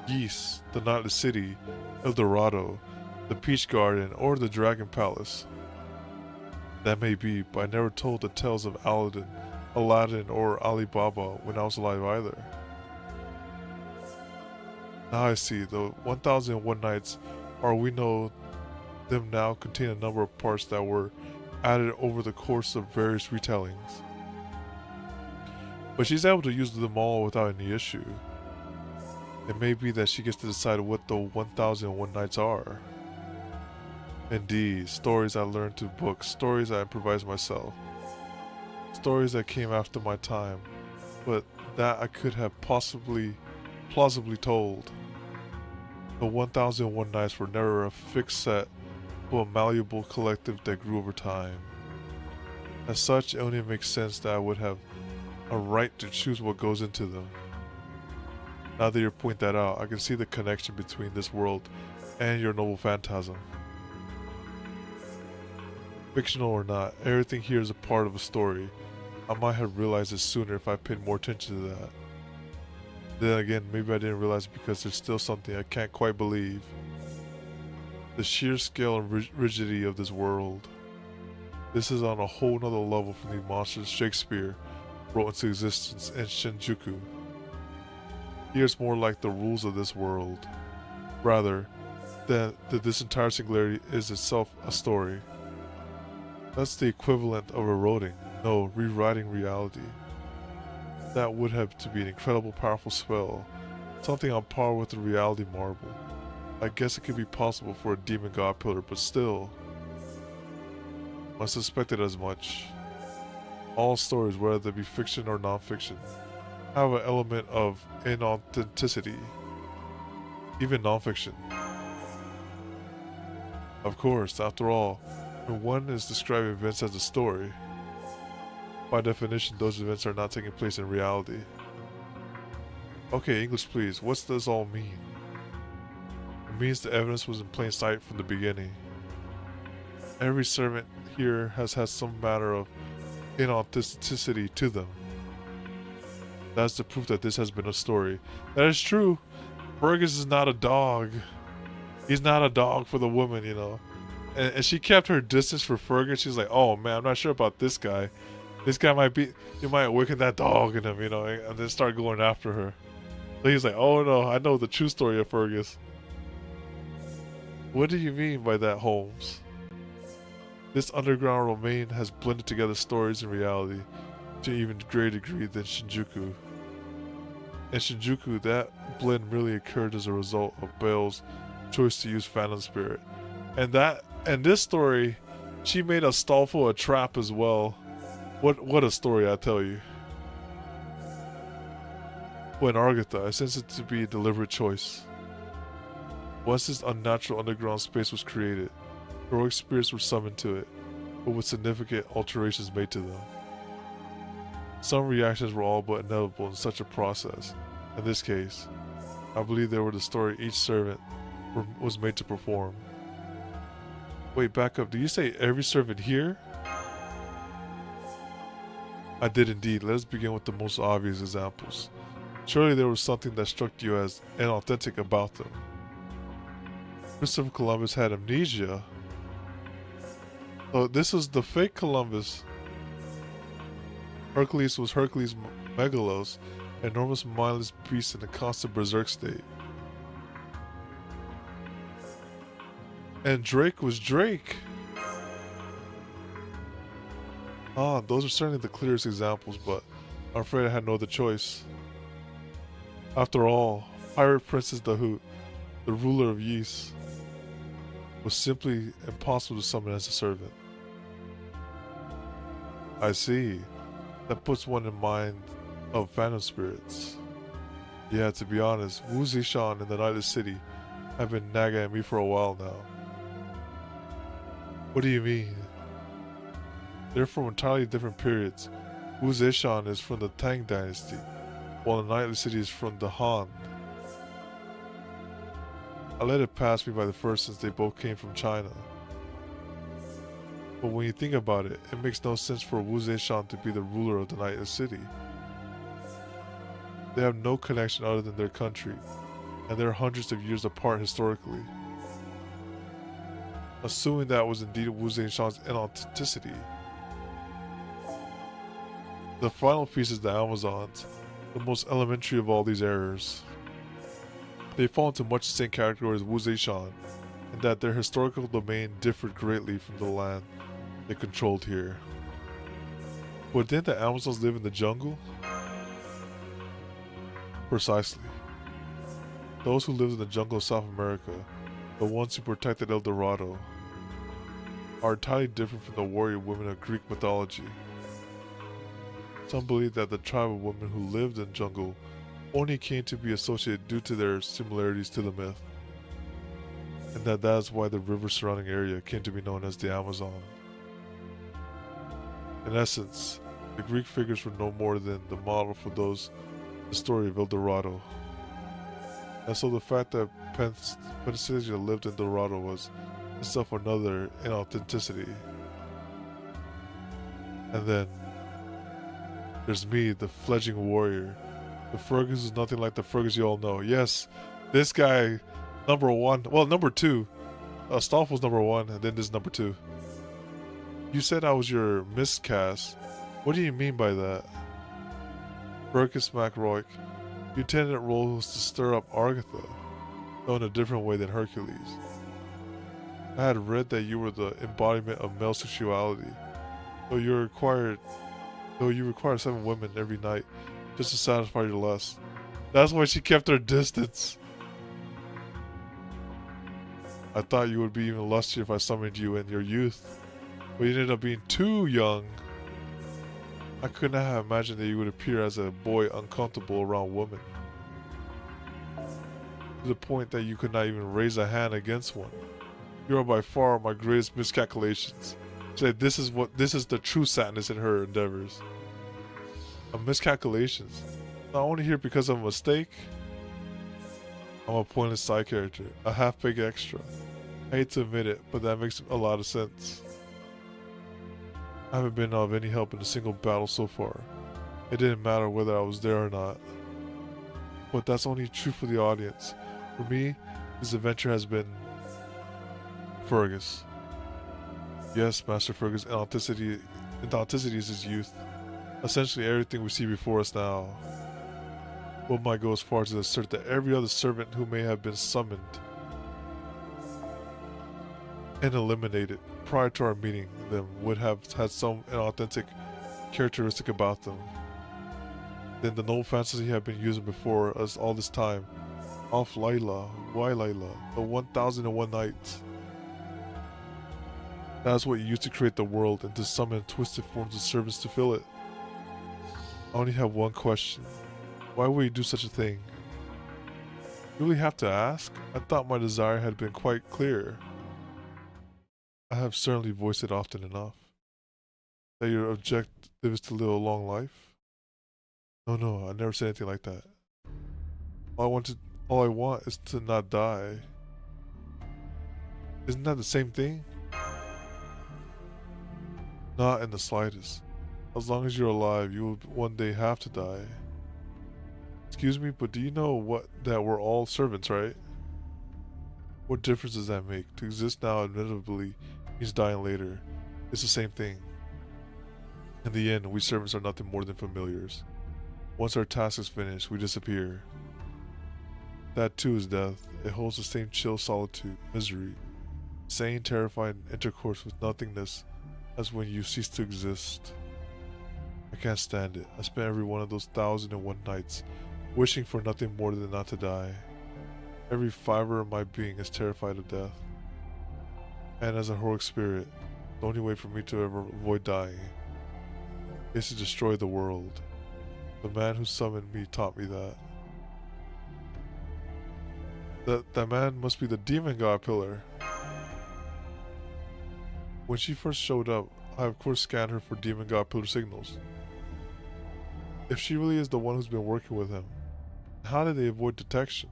Geese, the Nightless City, El Dorado, the Peach Garden, or the Dragon Palace. That may be, but I never told the tales of Aladdin, or Alibaba when I was alive either. Now I see, the 1001 Nights, or we know them now, contain a number of parts that were added over the course of various retellings. But she's able to use them all without any issue. It may be that she gets to decide what the 1001 Nights are. Indeed, stories I learned through books, stories I improvised myself, stories that came after my time, but that I could have plausibly told. The 1001 Nights were never a fixed set, but a malleable collective that grew over time. As such, it only makes sense that I would have a right to choose what goes into them. Now that you point that out, I can see the connection between this world and your noble phantasm. Fictional or not, everything here is a part of a story. I might have realized it sooner if I paid more attention to that. Then again, maybe I didn't realize it because there's still something I can't quite believe. The sheer scale and rigidity of this world. This is on a whole nother level from the monsters Shakespeare wrote into existence in Shinjuku. Here it's more like the rules of this world. Rather, that this entire singularity is itself a story. That's the equivalent of eroding, no, rewriting reality. That would have to be an incredible powerful spell, something on par with the reality marble. I guess it could be possible for a demon god pillar, but still. I suspected as much. All stories, whether they be fiction or non-fiction, have an element of inauthenticity, even non-fiction. Of course, after all, when one is describing events as a story, by definition those events are not taking place in reality. Okay, English please, what does this all mean? It means the evidence was in plain sight from the beginning. Every servant here has had some matter of inauthenticity to them. That's the proof that this has been a story. That is true. Fergus is not a dog. He's not a dog for the woman, you know. And she kept her distance for Fergus. She's like, oh man, I'm not sure about this guy. This guy might be, you might awaken that dog in him, you know, and then start going after her. So he's like, oh no, I know the true story of Fergus. What do you mean by that, Holmes? This underground domain has blended together stories and reality to an even greater degree than Shinjuku. In Shinjuku, that blend really occurred as a result of Belle's choice to use Phantom Spirit. And this story, she made a stall for a trap as well. What a story, I tell you. When Argatha, I sense it to be a deliberate choice. Once this unnatural underground space was created, heroic spirits were summoned to it, but with significant alterations made to them. Some reactions were all but inevitable in such a process. In this case, I believe they were the story each servant was made to perform. Wait, back up. Did you say every servant here? I did indeed. Let us begin with the most obvious examples. Surely there was something that struck you as inauthentic about them. Christopher Columbus had amnesia. So this was the fake Columbus. Hercules was Hercules Megalos, an enormous mindless beast in a constant berserk state. And Drake was Drake. Ah, those are certainly the clearest examples, but I'm afraid I had no other choice. After all, Pirate Princess Dahoot, the ruler of Ys, was simply impossible to summon as a servant. I see. That puts one in mind of phantom spirits. Yeah, to be honest, Wu Zishan and the Nightless City have been nagging at me for a while now. What do you mean? They're from entirely different periods. Wu Zishan is from the Tang Dynasty, while the Nightless City is from the Han. I let it pass me by the first since they both came from China. But when you think about it, it makes no sense for Wu Zishan to be the ruler of the Nightless City. They have no connection other than their country, and they're hundreds of years apart historically. Assuming that was indeed Wu Zishan's inauthenticity. The final piece is the Amazons, the most elementary of all these errors. They fall into much the same category as Wu Zishan, in that their historical domain differed greatly from the land they controlled here. But didn't the Amazons live in the jungle? Precisely. Those who lived in the jungle of South America, the ones who protected El Dorado, are entirely different from the warrior women of Greek mythology. Some believe that the tribe of women who lived in the jungle only came to be associated due to their similarities to the myth, and that is why the river surrounding area came to be known as the Amazon. In essence, the Greek figures were no more than the model for those in the story of El Dorado. And so the fact that Penthesilea lived in Dorado was itself another inauthenticity. And then there's me, the fledgling warrior. The Fergus is nothing like the Fergus you all know. Yes, this guy, number one. Well, number two. Stolf was number one, and then this is number two. You said I was your miscast. What do you mean by that? Fergus MacRoy. Your intended role was to stir up Agatha, though in a different way than Hercules. I had read that you were the embodiment of male sexuality, though you require 7 women every night just to satisfy your lust. That's why she kept her distance. I thought you would be even lustier if I summoned you in your youth, but you ended up being too young. I could not have imagined that you would appear as a boy uncomfortable around women, to the point that you could not even raise a hand against one. You are by far my greatest miscalculations. She said this is the true sadness in her endeavors. A miscalculations. Not only here because of a mistake. I'm a pointless side character, a half-baked extra. I hate to admit it, but that makes a lot of sense. I haven't been of any help in a single battle so far. It didn't matter whether I was there or not. But that's only true for the audience. For me, this adventure has been Fergus. Yes, Master Fergus, and authenticity is his youth. Essentially everything we see before us now. One might go as far as to assert that every other servant who may have been summoned and eliminated prior to our meeting them would have had some inauthentic characteristic about them. Then the noble fantasy had been using before us all this time. Off Layla, why Layla, the 1001 Nights. That is what you used to create the world and to summon twisted forms of servants to fill it. I only have one question. Why would you do such a thing? You really have to ask? I thought my desire had been quite clear. I have certainly voiced it often enough. That your objective is to live a long life? No, I never said anything like that. All I want is to not die. Isn't that the same thing? Not in the slightest. As long as you're alive, you will one day have to die. Excuse me, but do you know that we're all servants, right? What difference does that make? To exist now, admittedly, means dying later. It's the same thing. In the end, we servants are nothing more than familiars. Once our task is finished, we disappear. That too is death. It holds the same chill solitude, misery, sane, terrifying intercourse with nothingness as when you cease to exist. I can't stand it. I spent every one of those 1001 nights wishing for nothing more than not to die. Every fiber of my being is terrified of death. And as a heroic spirit, the only way for me to ever avoid dying is to destroy the world. The man who summoned me taught me that. That man must be the demon god pillar. When she first showed up, I of course scanned her for demon god pillar signals. If she really is the one who's been working with him, how did they avoid detection?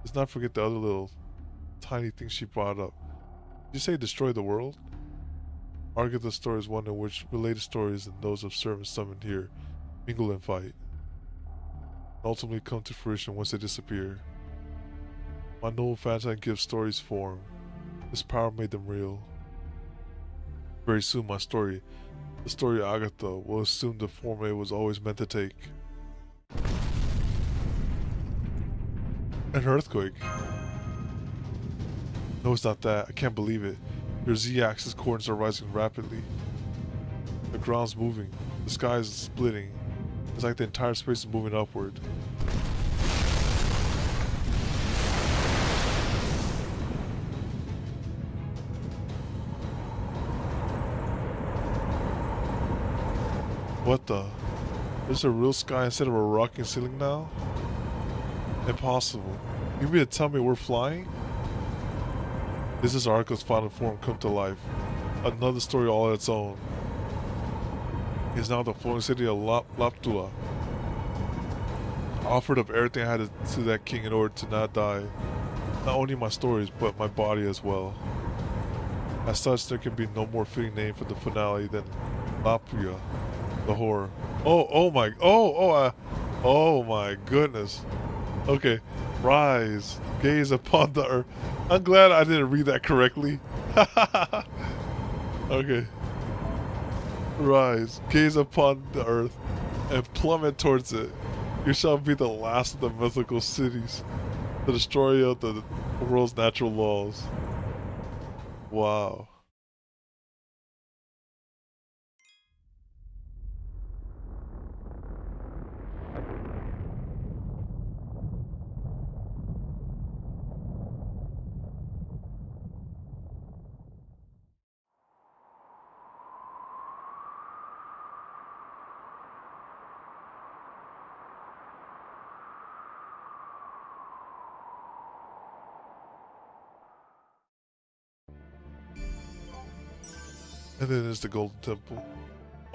Let's not forget the other little tiny things she brought up. Did you say destroy the world? Agatha's story is one in which related stories and those of servants summoned here mingle and fight, and ultimately come to fruition once they disappear. My noble fantasy gives stories form. This power made them real. Very soon my story, the story of Agatha, will assume the form it was always meant to take. An earthquake. No, it's not that. I can't believe it. Your Z-axis coordinates are rising rapidly. The ground's moving. The sky is splitting. It's like the entire space is moving upward. What the? There's a real sky instead of a rocking ceiling now? Impossible. You mean to tell me we're flying? This is Arco's final form come to life. Another story all on its own. Is now the floating city of Laptula. I offered up everything I had to that king in order to not die. Not only my stories, but my body as well. As such, there can be no more fitting name for the finale than Lapria, the horror. Oh my goodness. Okay, rise, gaze upon the earth. I'm glad I didn't read that correctly. Okay. Rise, gaze upon the earth, and plummet towards it. You shall be the last of the mythical cities, the destroyer of the world's natural laws. Wow. And then there's the Golden Temple.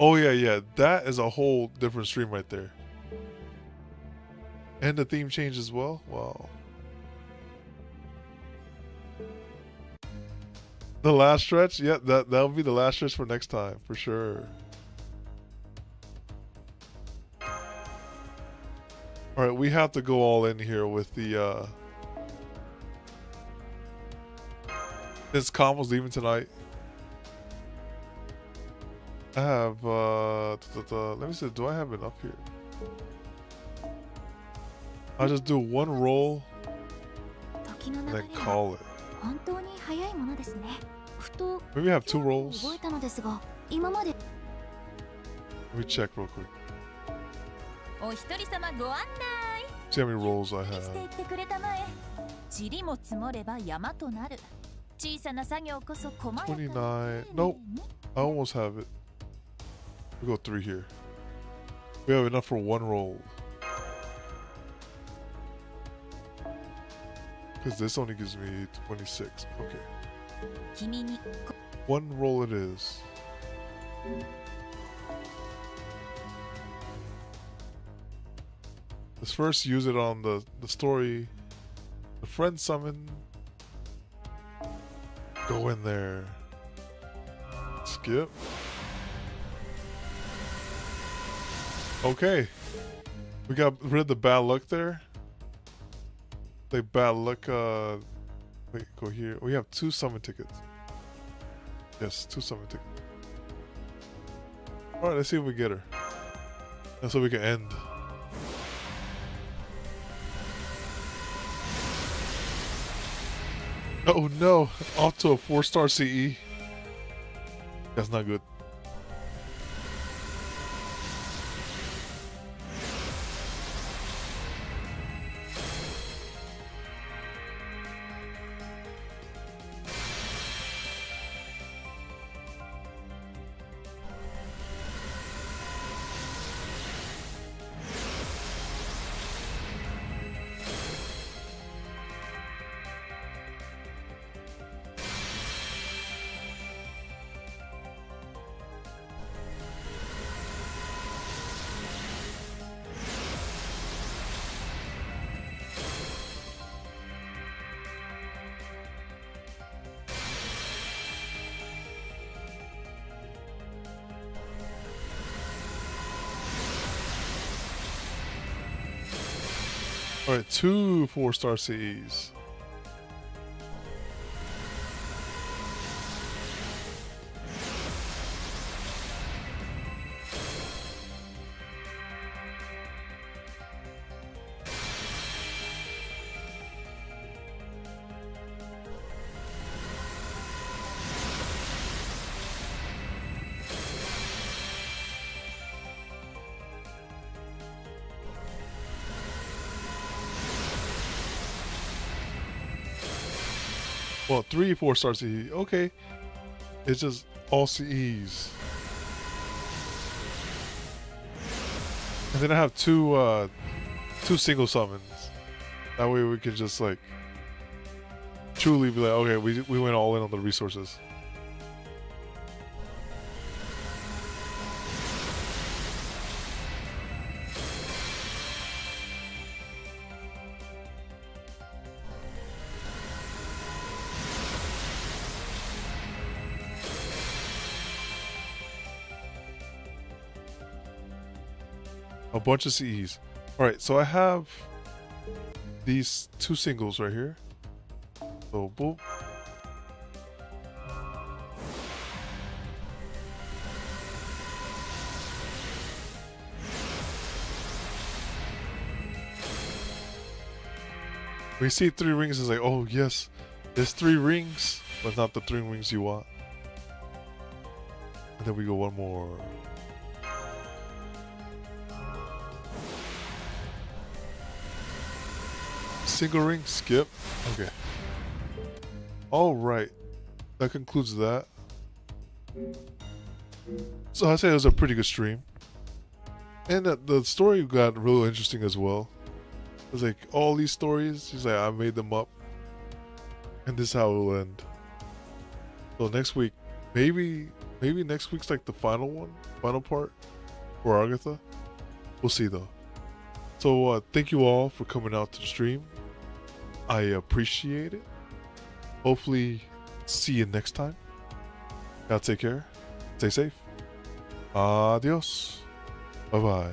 Oh yeah, that is a whole different stream right there. And the theme changed as well? Wow. The last stretch? Yeah, that'll be the last stretch for next time, for sure. Alright, we have to go all in here with the since Combo's leaving tonight. I have let me see, do I have it up here? I'll just do one roll and then call it. Maybe I have 2 rolls. Let me check real quick. See how many rolls I have. 29. Nope. I almost have it. We go 3 here. We have enough for 1 roll. Because this only gives me 26. Okay. 1 roll it is. Let's first use it on the story. The friend summon. Go in there. Skip. Okay. We got rid of the bad luck there. Like bad luck, wait, go here. We have 2 summon tickets. Yes, 2 summon tickets. Alright, let's see if we get her. And so we can end. Oh no, off to a 4-star CE. That's not good. Alright, 2 4-star CEs. Well, 3 4-star CE. Okay. It's just all CEs. And then I have two single summons. That way we can just like truly be like, okay, we went all in on the resources. A bunch of CEs. Alright, so I have these two singles right here. So boop. When you see 3 rings, it's like, oh yes, there's 3 rings, but not the 3 rings you want. And then we go one more. Single ring, skip. Okay. Alright. That concludes that. So I'd say it was a pretty good stream. And the story got real interesting as well. It was like all these stories, he's like, I made them up. And this is how it will end. So next week, maybe next week's like the final part for Agatha. We'll see though. So thank you all for coming out to the stream. I appreciate it. Hopefully see you next time. Gotta take care. Stay safe. Adios. Bye bye.